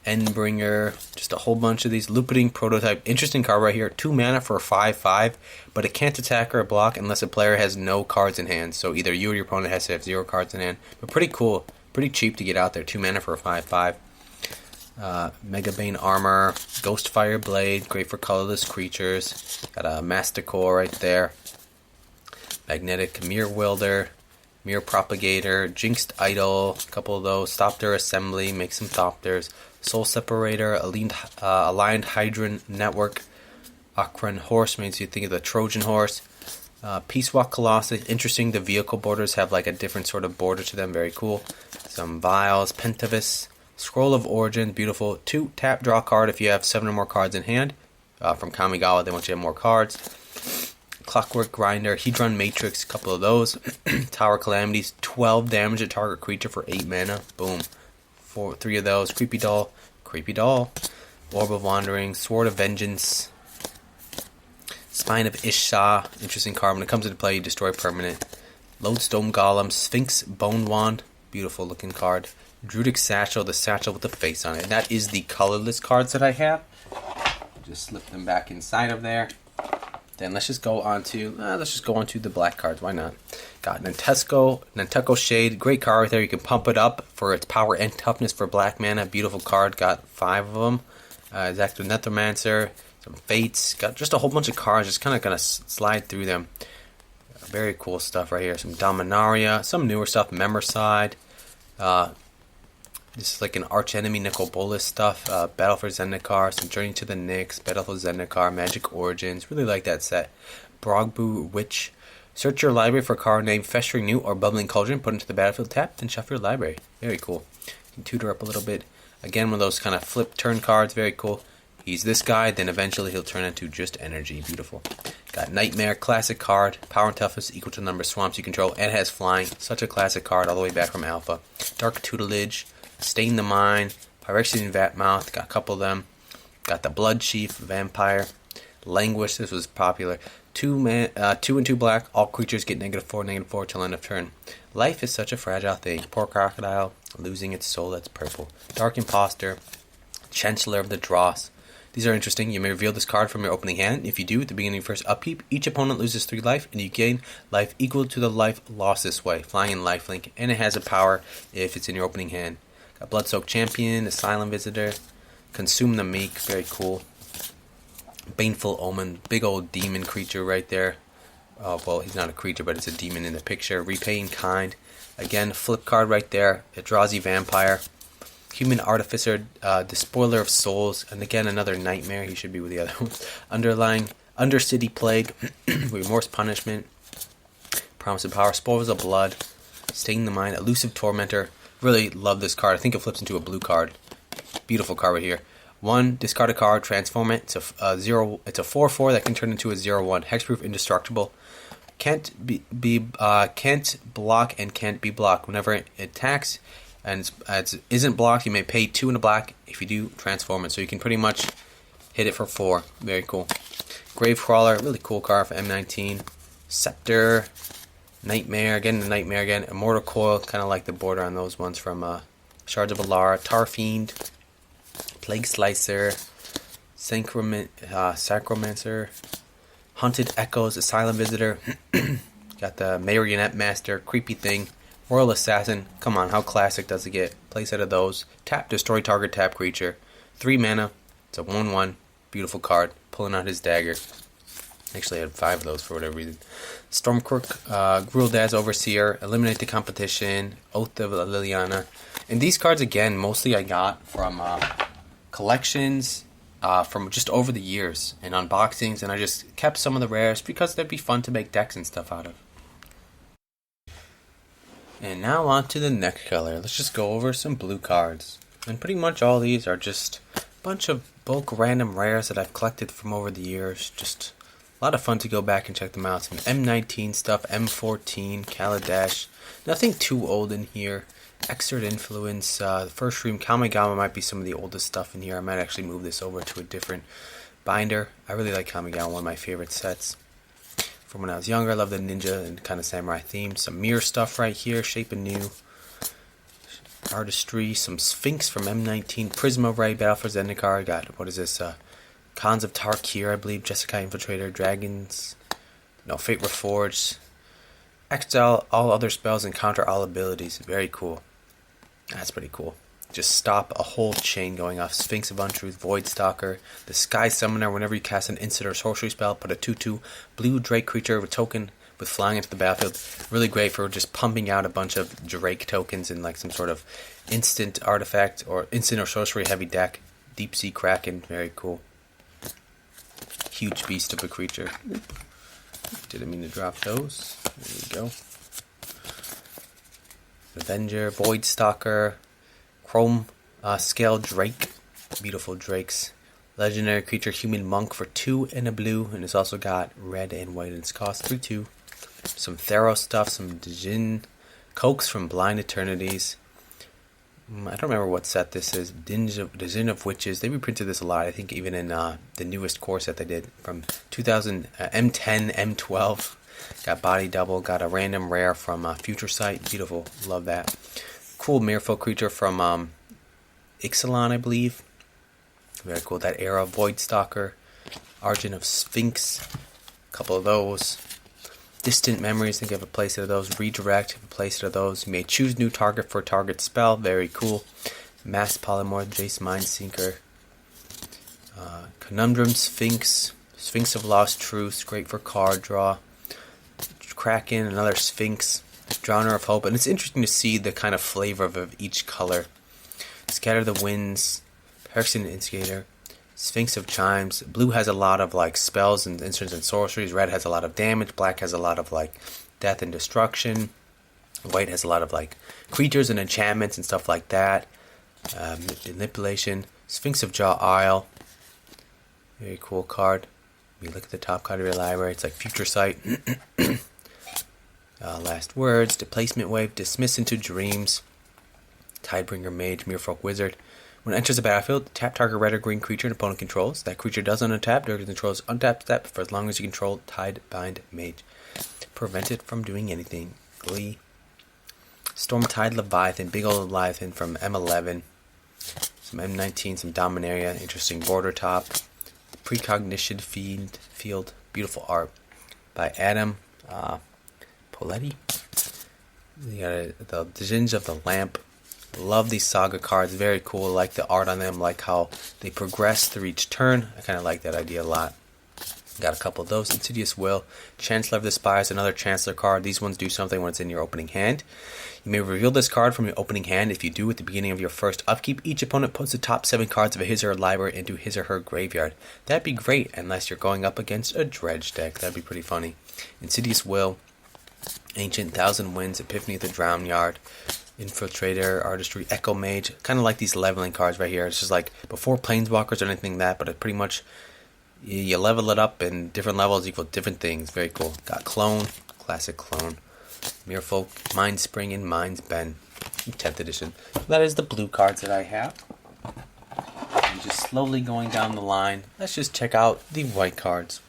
Endbringer, just a whole bunch of these. Lupiting Prototype, interesting card right here. 2 mana for a 5/5, but it can't attack or block unless a player has no cards in hand. So either you or your opponent has to have 0 cards in hand. But pretty cool, pretty cheap to get out there. 2 mana for a 5/5. Megabane Armor, Ghostfire Blade, great for colorless creatures. Got a Masticore right there. Magnetic Mirror Welder, Mirror Propagator, Jinxed Idol, a couple of those. Thopter Assembly, make some Thopters. Soul Separator, Aligned Hydron Network, Akron Horse, makes you think of the Trojan Horse. Peace Walk Colossus, interesting. The vehicle borders have like a different sort of border to them, very cool. Some Vials, Pentavis, Scroll of Origin, beautiful. 2 tap, draw card if you have 7 or more cards in hand. From Kamigawa, they want you to have more cards. Clockwork Grinder, Hedron Matrix, a couple of those. Tower Calamities, 12 damage to target creature for 8 mana. Boom. 3 of those. Creepy Doll. Orb of Wandering, Sword of Vengeance, Spine of Isha, interesting card. When it comes into play, you destroy permanent. Lodestone Golem, Sphinx Bone Wand, beautiful looking card. Druidic Satchel, the satchel with the face on it. And that is the colorless cards that I have. Just slip them back inside of there. Then let's just go on to the black cards. Why not? Got Nanteco Shade, great card right there. You can pump it up for its power and toughness for black mana. Beautiful card. Got 5 of them. Exacto Necromancer, some Fates. Got just a whole bunch of cards. Just kind of gonna slide through them. Very cool stuff right here. Some Dominaria, some newer stuff. Memorcide. This is like an arch enemy Nicol Bolas stuff. Battle for Zendikar, some Journey to the Nyx, Battle for Zendikar, Magic Origins. Really like that set. Brogbu Witch. Search your library for a card named Festering New or Bubbling Cauldron. Put it into the battlefield, tap, then shuffle your library. Very cool. You can tutor up a little bit. Again, one of those kind of flip turn cards. Very cool. He's this guy, then eventually he'll turn into just energy. Beautiful. Got Nightmare, classic card. Power and toughness equal to the number of swamps you control, and has flying. Such a classic card all the way back from Alpha. Dark Tutelage. Stain the Mind, Phyrexian Vatmouth, got a couple of them. Got the Blood Chief, Vampire, Languish, this was popular. 2 and 2 black, all creatures get -4 till end of turn. Life is such a fragile thing. Poor Crocodile, losing its soul, that's purple. Dark Imposter, Chancellor of the Dross. These are interesting. You may reveal this card from your opening hand. If you do, at the beginning of your first upkeep, each opponent loses 3 life, and you gain life equal to the life lost this way. Flying and lifelink, and it has a power if it's in your opening hand. Got Bloodsoaked Champion, Asylum Visitor, Consume the Meek, very cool. Baneful Omen, big old demon creature right there. Well, he's not a creature, but it's a demon in the picture. Repaying Kind, again, flip card right there. Eldrazi Vampire, Human Artificer, Despoiler of Souls, and again another Nightmare. He should be with the other ones. Undercity Plague, Remorse Punishment, Promise of Power, Spoils of Blood, Stain the Mind, Elusive Tormentor. Really love this card. I think it flips into a blue card. Beautiful card right here. 1, discard a card, transform it. It's a 4/4 that can turn into a 0/1. Hexproof, indestructible. Can't block and can't be blocked. Whenever it attacks and isn't blocked, you may pay 2 and a black. If you do, transform it. So you can pretty much hit it for 4. Very cool. Gravecrawler, really cool card for M19. Scepter. Nightmare again, Immortal Coil, kind of like the border on those ones from Shards of Alara, Tarfiend, Plague Slicer, Sacromancer, Hunted Echoes, Asylum Visitor, got the Marionette Master, Creepy Thing, Royal Assassin. Come on, how classic does it get? Play set of those. Tap, destroy target tap creature. 3 mana, it's a 1/1, beautiful card, pulling out his dagger. Actually, I had 5 of those for whatever reason. Stormcrook, Grueldaz Overseer, Eliminate the Competition, Oath of Liliana. And these cards, again, mostly I got from collections from just over the years and unboxings. And I just kept some of the rares because they'd be fun to make decks and stuff out of. And now on to the next color. Let's just go over some blue cards. And pretty much all these are just a bunch of bulk random rares that I've collected from over the years. Just a lot of fun to go back and check them out. Some M19 stuff, M14, Kaladesh. Nothing too old in here. Exert Influence, the first stream, Kamigawa might be some of the oldest stuff in here. I might actually move this over to a different binder. I really like Kamigawa, one of my favorite sets. From when I was younger, I love the ninja and kind of samurai theme. Some mirror stuff right here, Shape Anew. Artistry, some Sphinx from M19, Prisma Ray, Battle for Zendikar. Got, what is this? Khans of Tarkir, I believe, Jeskai Infiltrator, Dragons, no, Fate Reforged. Exile all other spells and counter all abilities. Very cool. That's pretty cool. Just stop a whole chain going off. Sphinx of Untruth, Void Stalker, the Sky Summoner. Whenever you cast an instant or sorcery spell, put a 2/2 blue Drake creature with token with flying into the battlefield. Really great for just pumping out a bunch of Drake tokens in like some sort of instant artifact or instant or sorcery heavy deck. Deep Sea Kraken, very cool. Huge beast of a creature. Didn't mean to drop those. There we go. Avenger, Void Stalker, Chrome Scale Drake, beautiful drakes. Legendary creature, Human Monk for 2 and a blue, and it's also got red and white, and it's cost 3/2. Some Theros stuff, some Djinn, Cokes from Blind Eternities. I don't remember what set this is. Djinn of Witches. They reprinted this a lot. I think even in the newest core set they did from 2000 M10, M12. Got body double. Got a random rare from Future Sight. Beautiful. Love that. Cool Merfolk creature from Ixalan, I believe. Very cool. That era. Void Stalker. Argent of Sphinx. A couple of those. Distant Memories, I think you have a playset of those. Redirect, you have a playset of those. You may choose new target for target spell. Very cool. Mass Polymorph, Jace Mindsinker. Conundrum Sphinx. Sphinx of Lost Truths, great for card draw. Kraken, another Sphinx. Drowner of Hope. And it's interesting to see the kind of flavor of each color. Scatter the Winds. Perixin Instigator. Sphinx of Chimes. Blue has a lot of like spells and instants and sorceries. Red has a lot of damage. Black has a lot of like death and destruction. White has a lot of like creatures and enchantments and stuff like that. Manipulation. Sphinx of Jaw Isle. Very cool card. You look at the top card of your library. It's like Future Sight. Last Words. Displacement Wave. Dismiss into Dreams. Tidebringer Mage. Merfolk Wizard. When it enters the battlefield, tap target red or green creature an opponent controls. That creature does untap during the control's untap step for as long as you control Tidebind Mage. Prevent it from doing anything. Glee. Stormtide Leviathan, big old Leviathan from M11. Some M19, some Dominaria, interesting border top. Precognition Field, beautiful art by Adam Poletti. You got the Djinns of the Lamp. Love these saga cards, very cool. I like the art on them, like how they progress through each turn. I kind of like that idea a lot. Got a couple of those. Insidious Will, Chancellor of the Spires, another Chancellor card. These ones do something when it's in your opening hand. You may reveal this card from your opening hand. If you do at the beginning of your first upkeep, each opponent puts the top 7 cards of his or her library into his or her graveyard. That'd be great, unless you're going up against a Dredge deck. That'd be pretty funny. Insidious Will, Ancient, Thousand Winds, Epiphany of the Drown Yard, Infiltrator, Artistry, Echo Mage. Kind of like these leveling cards right here. It's just like before Planeswalkers or anything like that, but it pretty much you level it up and different levels equal different things. Very cool. Got Clone, classic Clone, Merfolk, Mind Spring, and Mind's Bend. 10th edition. So that is the blue cards that I have. And just slowly going down the line, let's just check out the white cards.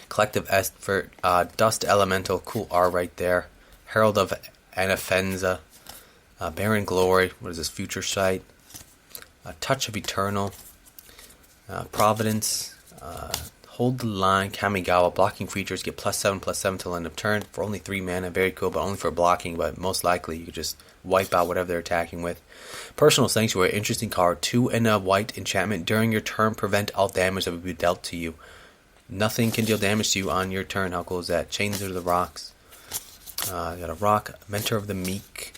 Collective Effort, Dust Elemental, cool R right there. Herald of Anafenza, Barren Glory, what is this, Future Sight, Touch of Eternal, Providence, Hold the Line, Kamigawa, blocking creatures get +7/+7 till end of turn for only 3 mana, very cool, but only for blocking, but most likely you could just wipe out whatever they're attacking with. Personal Sanctuary, interesting card, 2 and a white enchantment, during your turn prevent all damage that would be dealt to you. Nothing can deal damage to you on your turn, how cool is that? Chains of the Rocks. Got a Rock, Mentor of the Meek,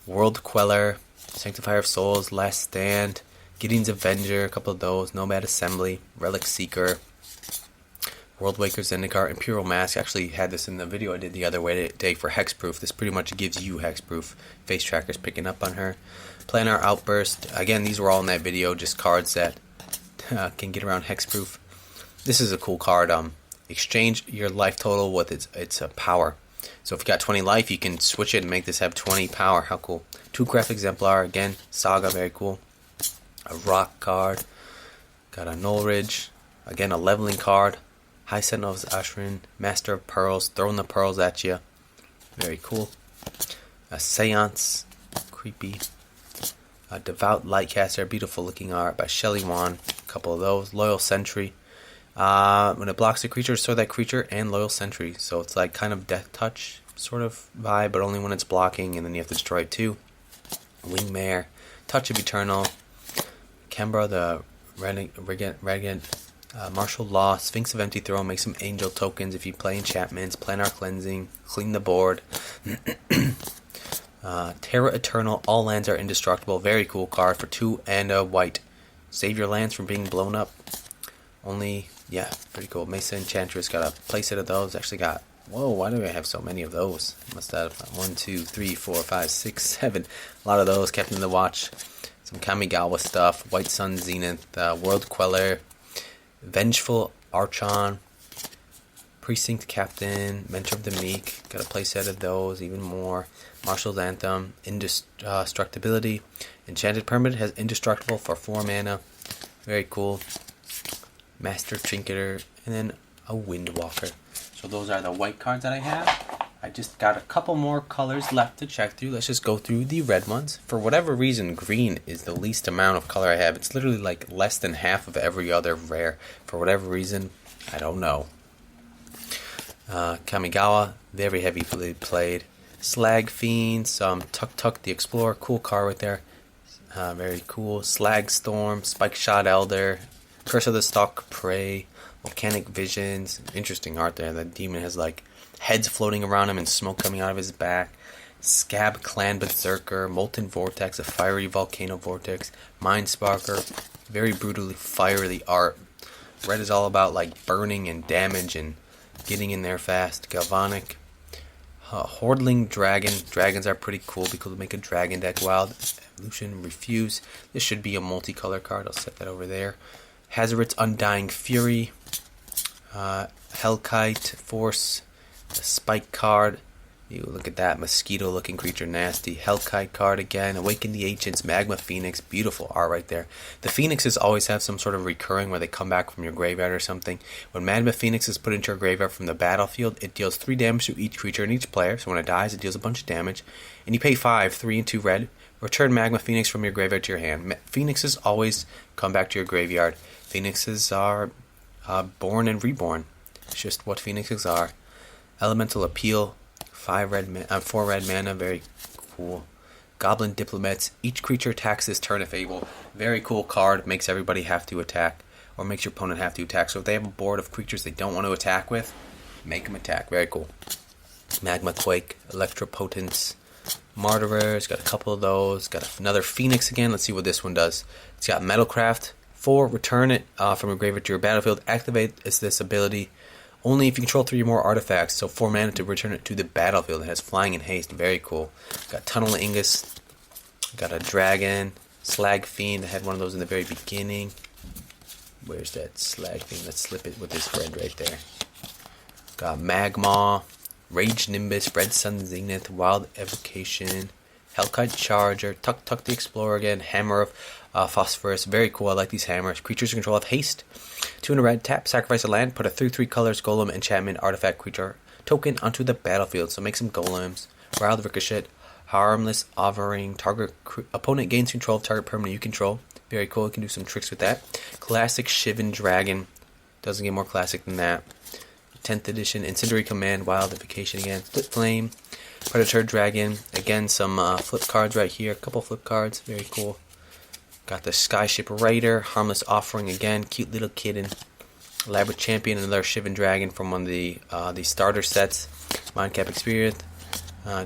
World Queller, Sanctifier of Souls, Last Stand, Gideon's Avenger, a couple of those, Nomad Assembly, Relic Seeker, World Waker, Zendikar, Imperial Mask. Actually had this in the video I did the other day for Hexproof. This pretty much gives you Hexproof. Face Tracker's picking up on her. Planar Outburst. Again, these were all in that video, just cards that can get around Hexproof. This is a cool card. Exchange your life total with its power. So if you got 20 life, you can switch it and make this have 20 power. How cool. 2 Craft Exemplar. Again, Saga, very cool. A Rock card. Got a Nullridge. Again, a leveling card. High Sentinels Ashrin. Master of Pearls. Throwing the pearls at you. Very cool. A Seance. Creepy. Devout Lightcaster, beautiful looking art by Shelly Wan. A couple of those. Loyal Sentry. When it blocks a creature, restore that creature and Loyal Sentry. So it's like kind of Death Touch sort of vibe, but only when it's blocking, and then you have to destroy it too. Wingmare, Touch of Eternal, Kembra the Regent, Martial Law, Sphinx of Empty Throne, make some angel tokens if you play enchantments, Planar Cleansing, clean the board. Terra Eternal, all lands are indestructible, very cool card for 2 and a white. Save your lands from being blown up. Only, yeah, pretty cool. Mesa Enchantress, got a playset of those, actually got, whoa, why do I have so many of those? Must have 1, 2, 3, 4, 5, 6, 7. A lot of those. Captain of the Watch. Some Kamigawa stuff. White Sun Zenith. World Queller. Vengeful Archon. Precinct Captain. Mentor of the Meek. Got a playset of those. Even more. Marshal's Anthem. Indestructibility. Enchanted Permanent has Indestructible for 4 mana. Very cool. Master Trinketer. And then a Windwalker. So those are the white cards that I have. I just got a couple more colors left to check through. Let's just go through the red ones. For whatever reason, green is the least amount of color I have. It's literally like less than half of every other rare. For whatever reason, I don't know. Kamigawa, very heavily played. Slag Fiend, some Tuk the Explorer, cool card right there. Very cool. Slag Storm, Spike Shot Elder, Curse of the Stalk Prey, Volcanic Visions, interesting art there. The demon has like heads floating around him and smoke coming out of his back. Scab Clan Berserker, Molten Vortex, a fiery volcano vortex, Mind Sparker, very brutally fiery art. Red is all about like burning and damage and getting in there fast. Galvanic, Hordling Dragon. Dragons are pretty cool because they make a dragon deck. Wild Evolution, Refuse. This should be a multicolor card. I'll set that over there. Hazoret's Undying Fury, Hellkite Force, a Spike card. You look at that mosquito looking creature, nasty. Hellkite card again. Awaken the Ancients, Magma Phoenix, beautiful art right there. The Phoenixes always have some sort of recurring where they come back from your graveyard or something. When Magma Phoenix is put into your graveyard from the battlefield, it deals 3 damage to each creature and each player. So when it dies, it deals a bunch of damage. And you pay 5, 3 and 2 red. Return Magma Phoenix from your graveyard to your hand. Phoenixes always come back to your graveyard. Phoenixes are born and reborn. It's just what Phoenixes are. Elemental Appeal, 4 red mana, very cool. Goblin Diplomats, each creature attacks this turn if able. Very cool card, makes everybody have to attack, or makes your opponent have to attack. So if they have a board of creatures they don't want to attack with, make them attack. Very cool. Magma Quake, Electropotence, Martyrers, got a couple of those. Got another Phoenix again. Let's see what this one does. It's got Metalcraft. 4, return it from your graveyard to your battlefield. Activate this ability only if you control 3 or more artifacts. So 4 mana to return it to the battlefield. It has flying and haste. Very cool. Got Tunnel Ingus. Got a Dragon. Slag Fiend. I had one of those in the very beginning. Where's that Slag Fiend? Let's slip it with this red right there. Got Magma. Rage Nimbus. Red Sun Zenith. Wild Evocation. Hellkite Charger. Tuk the Explorer again. Hammer of Phosphorus. Very cool. I like these hammers. Creatures you control have haste. 2 in a red. Tap. Sacrifice a land. Put a 3/3 colors golem enchantment artifact creature token onto the battlefield. So make some golems. Wild Ricochet. Harmless Offering. Target opponent gains control of target permanent you control. Very cool. You can do some tricks with that. Classic Shivan Dragon. Doesn't get more classic than that. 10th edition. Incendiary Command. Wild Evocation again. Split Flame. Predator Dragon. Again, some flip cards right here. A couple flip cards. Very cool. Got the Skyship Raider. Harmless Offering again. Cute little kitten. Elaborate Champion. Another Shivan Dragon from one of the starter sets. Mindcap Experience.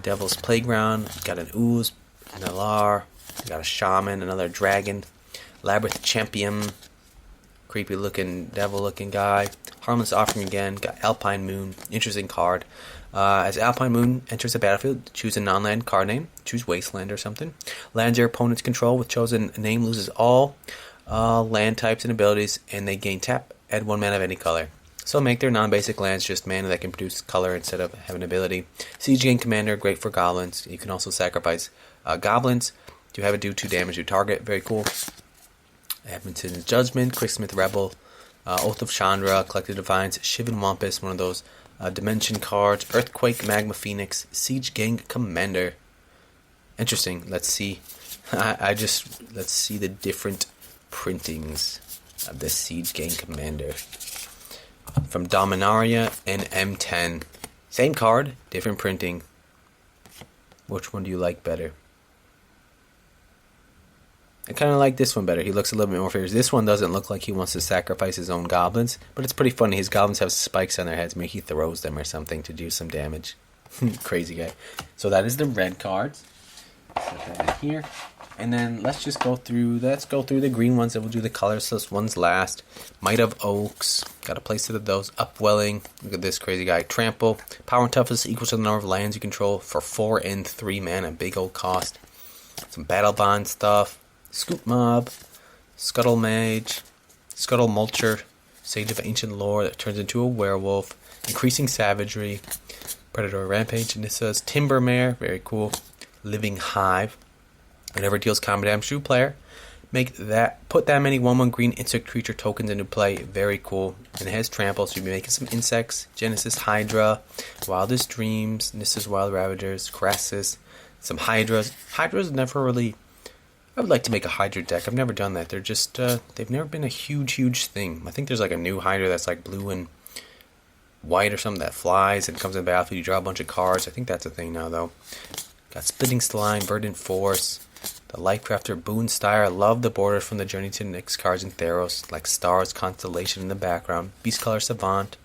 Devil's Playground. Got an Ooze. An Alar. Got a Shaman. Another Dragon. Labyrinth Champion. Creepy looking, devil looking guy. Harmless Offering again. Got Alpine Moon. Interesting card. As Alpine Moon enters the battlefield, choose a non-land card name. Choose Wasteland or something. Lands your opponent's control with chosen name loses all land types and abilities, and they gain tap. Add 1 mana of any color. So make their non-basic lands just mana that can produce color instead of having ability. Siege Gang Commander, great for goblins. You can also sacrifice goblins to have it do 2 damage to target. Very cool. Edmonton's Judgment, Quicksmith Rebel, Oath of Chandra, Collective Defiance, Shivan Wampus, one of those Dimension cards, Earthquake, Magma Phoenix, Siege Gang Commander. Interesting. Let's see Let's see the different printings of the Siege Gang Commander. From Dominaria and M10. Same card, different printing. Which one do you like better? I kind of like this one better. He looks a little bit more fierce. This one doesn't look like he wants to sacrifice his own goblins, but it's pretty funny. His goblins have spikes on their heads. Maybe he throws them or something to do some damage. Crazy guy. So that is the red cards. Put that in here. And then let's go through the green ones, and we'll do the colorless ones last. Might of Oaks. Got a place to those. Upwelling. Look at this crazy guy. Trample. Power and toughness equals to the number of lands you control for 4 and 3 mana. Big old cost. Some Battle Bond stuff. Scoop Mob, Scuttle Mage, Scuttle Mulcher, Sage of Ancient Lore that turns into a werewolf, Increasing Savagery, Predator Rampage, and this says Timbermare, very cool, Living Hive, whenever it deals combat damage to a player, put that many 1/1 green insect creature tokens into play, very cool, and it has Trample, so you'll be making some insects, Genesis Hydra, Wildest Dreams, Nissa's Wild Ravagers, Crassus, some Hydras. Hydras never really... I would like to make a Hydra deck. I've never done that. They're just, they've never been a huge thing. I think there's like a new Hydra that's like blue and white or something that flies and comes in the battlefield. You draw a bunch of cards. I think that's a thing now, though. Got Splitting Slime, Verdant Force, the Lightcrafter, Boonstyre. I love the borders from the Journey to Nyx cards in Theros, like Stars, Constellation in the background. Beastcolor Savant,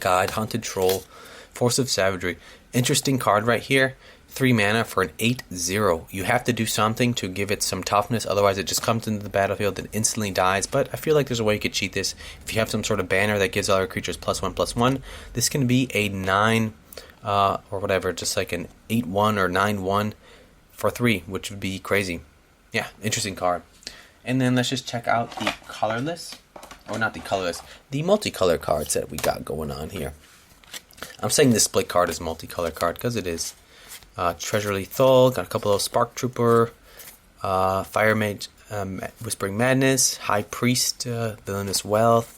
Guide, Hunted Troll, Force of Savagery. Interesting card right here. 3 mana for an 8/0. You have to do something to give it some toughness, otherwise it just comes into the battlefield and instantly dies. But I feel like there's a way you could cheat this. If you have some sort of banner that gives other creatures +1/+1, this can be a 9 or whatever, just like an 8/1 or 9/1 for 3, which would be crazy. Yeah, interesting card. And then let's just check out the colorless, or not the colorless, the multicolor cards that we got going on here. I'm saying this split card is multicolor card because it is. Treasure Lethal, got a couple of Spark Trooper, Fire Mage, Whispering Madness, High Priest, Villainous Wealth.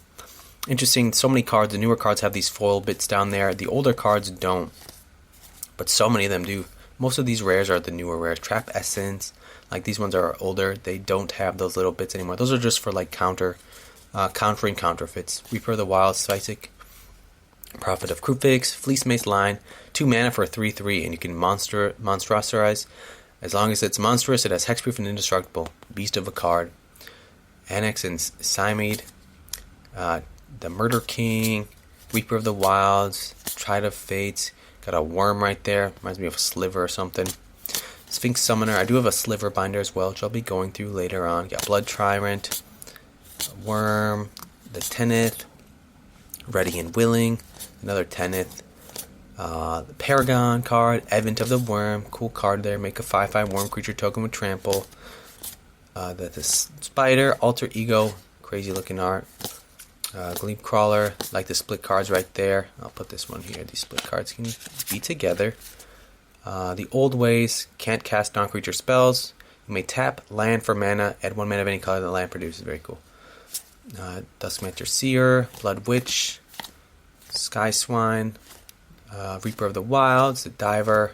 Interesting, so many cards. The newer cards have these foil bits down there. The older cards don't, but so many of them do. Most of these rares are the newer rares. Trap Essence, like these ones are older. They don't have those little bits anymore. Those are just for like countering counterfeits. Reaper of the Wild, Psychic, Prophet of Krufix, Fleece Mace Line, 2 mana for a 3/3, and you can monstrosize. As long as it's monstrous, it has hexproof and indestructible. Beast of a card. Annex and Cymede, the Murder King, Reaper of the Wilds, Tide of Fates. Got a worm right there. Reminds me of a sliver or something. Sphinx Summoner. I do have a sliver binder as well, which I'll be going through later on. Got Blood Tyrant, Worm, the Teneth, Ready and Willing, another Teneth, the Paragon card, Advent of the Worm, cool card there, make a 5/5 worm creature token with trample, the Spider, Alter Ego, crazy looking art, Gleam Crawler, like the split cards right there. I'll put this one here, these split cards can be together. The Old Ways, can't cast non-creature spells, you may tap land for mana, add 1 mana of any color that land produces, very cool. Duskmancer Seer, Blood Witch, Sky Swine, Reaper of the Wilds, the Diver,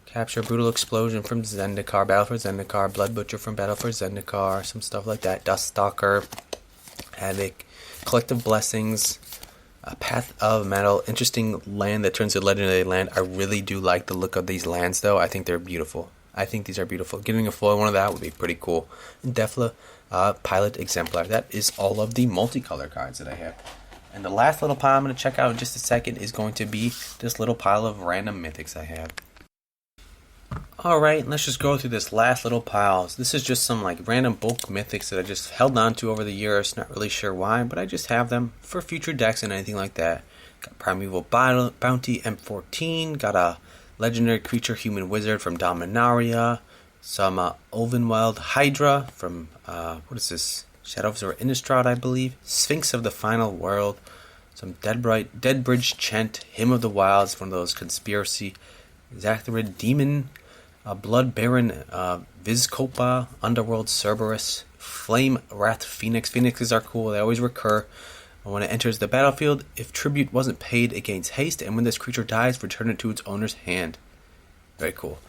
Capture, Brutal Explosion from Zendikar, Battle for Zendikar, Blood Butcher from Battle for Zendikar, some stuff like that. Duststalker, Havoc, Collective Blessings, Path of Metal, interesting land that turns to legendary land. I really do like the look of these lands, though. I think they're beautiful. I think these are beautiful. Getting a foil one of that would be pretty cool. And Defla, Pilot Exemplar. That is all of the multicolor cards that I have. And the last little pile I'm going to check out in just a second is going to be this little pile of random mythics I have. Alright, let's just go through this last little pile. This is just some like random bulk mythics that I just held on to over the years. Not really sure why, but I just have them for future decks and anything like that. Got Primeval Bounty M14. Got a legendary creature human wizard from Dominaria. Some Ulvenweld Hydra from, what is this? Shadows of Innistrad, I believe. Sphinx of the Final World. Some Deadbridge Chant. Hymn of the Wilds, one of those conspiracy. Zathrid Demon. Blood Baron. Vizkopa. Underworld Cerberus. Flame Wrath Phoenix. Phoenixes are cool. They always recur. When it enters the battlefield, if tribute wasn't paid, it gains haste. And when this creature dies, return it to its owner's hand. Very cool.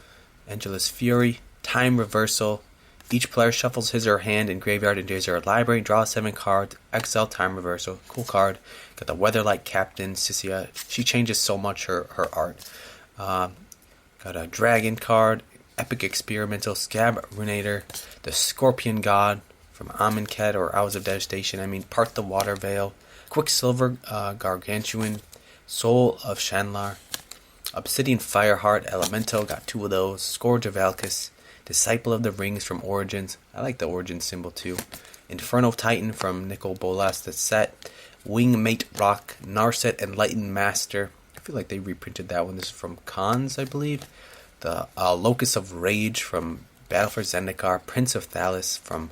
Angelus Fury. Time Reversal. Each player shuffles his or her hand and graveyard into his or her library, draw 7 cards, exile Time Reversal. Cool card. Got the Weatherlight Captain, Sisia. She changes so much her art. Got a Dragon card, Epic Experimental, Scab Ruinator, the Scorpion God from Amonkhet or Hours of Devastation. Part the Water Veil, Quicksilver Gargantuan, Soul of Shanlar, Obsidian Fireheart Elemental, got 2 of those, Scourge of Alkis, Disciple of the Rings from Origins, I like the Origins symbol too, Inferno Titan from Nicol Bolas, the set, Wingmate Rock, Narset Enlightened Master, I feel like they reprinted that one, this is from Khans, I believe, the Locus of Rage from Battle for Zendikar, Prince of Thalis from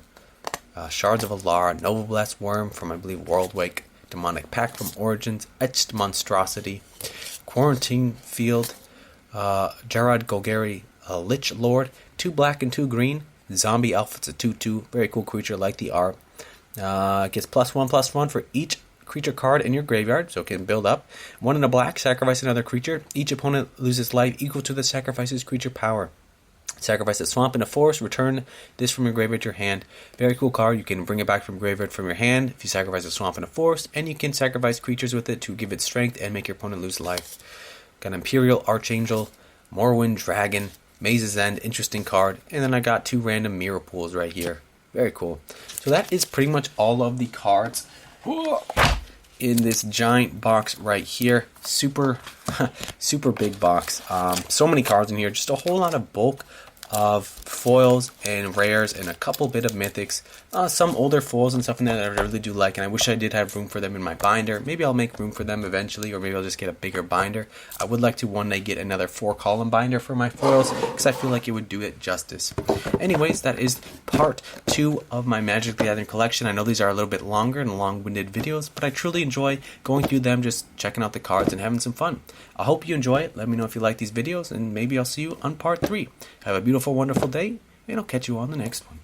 Shards of Alara, Noblest Worm from, I believe, Worldwake, Demonic Pact from Origins, Etched Monstrosity, Quarantine Field, Jarad Golgari, Lich Lord, 2 black and 2 green, Zombie Elf, it's a 2/2, very cool creature, like the art. Gets +1/+1 for each creature card in your graveyard, so it can build up. 1 in a black, sacrifice another creature. Each opponent loses life equal to the sacrifice's creature power. Sacrifice a swamp and a forest, return this from your graveyard to your hand. Very cool card, you can bring it back from graveyard from your hand if you sacrifice a swamp and a forest, and you can sacrifice creatures with it to give it strength and make your opponent lose life. Got Imperial Archangel, Morrowind Dragon, Maze's End, interesting card, and then I got 2 random mirror pools right here. Very cool. So that is pretty much all of the cards in this giant box right here. Super big box. So many cards in here, just a whole lot of bulk of foils and rares and a couple bit of mythics, some older foils and stuff in there that I really do like, and I wish I did have room for them in my binder. Maybe I'll make room for them eventually, or maybe I'll just get a bigger binder. I would like to one day get another 4-column binder for my foils, because I feel like it would do it justice. Anyways, that is part 2 of my Magic the Gathering collection. I know these are a little bit longer and long-winded videos, but I truly enjoy going through them, just checking out the cards and having some fun. I hope you enjoy it. Let me know if you like these videos, and maybe I'll see you on part 3. Have a beautiful, wonderful day, and I'll catch you on the next one.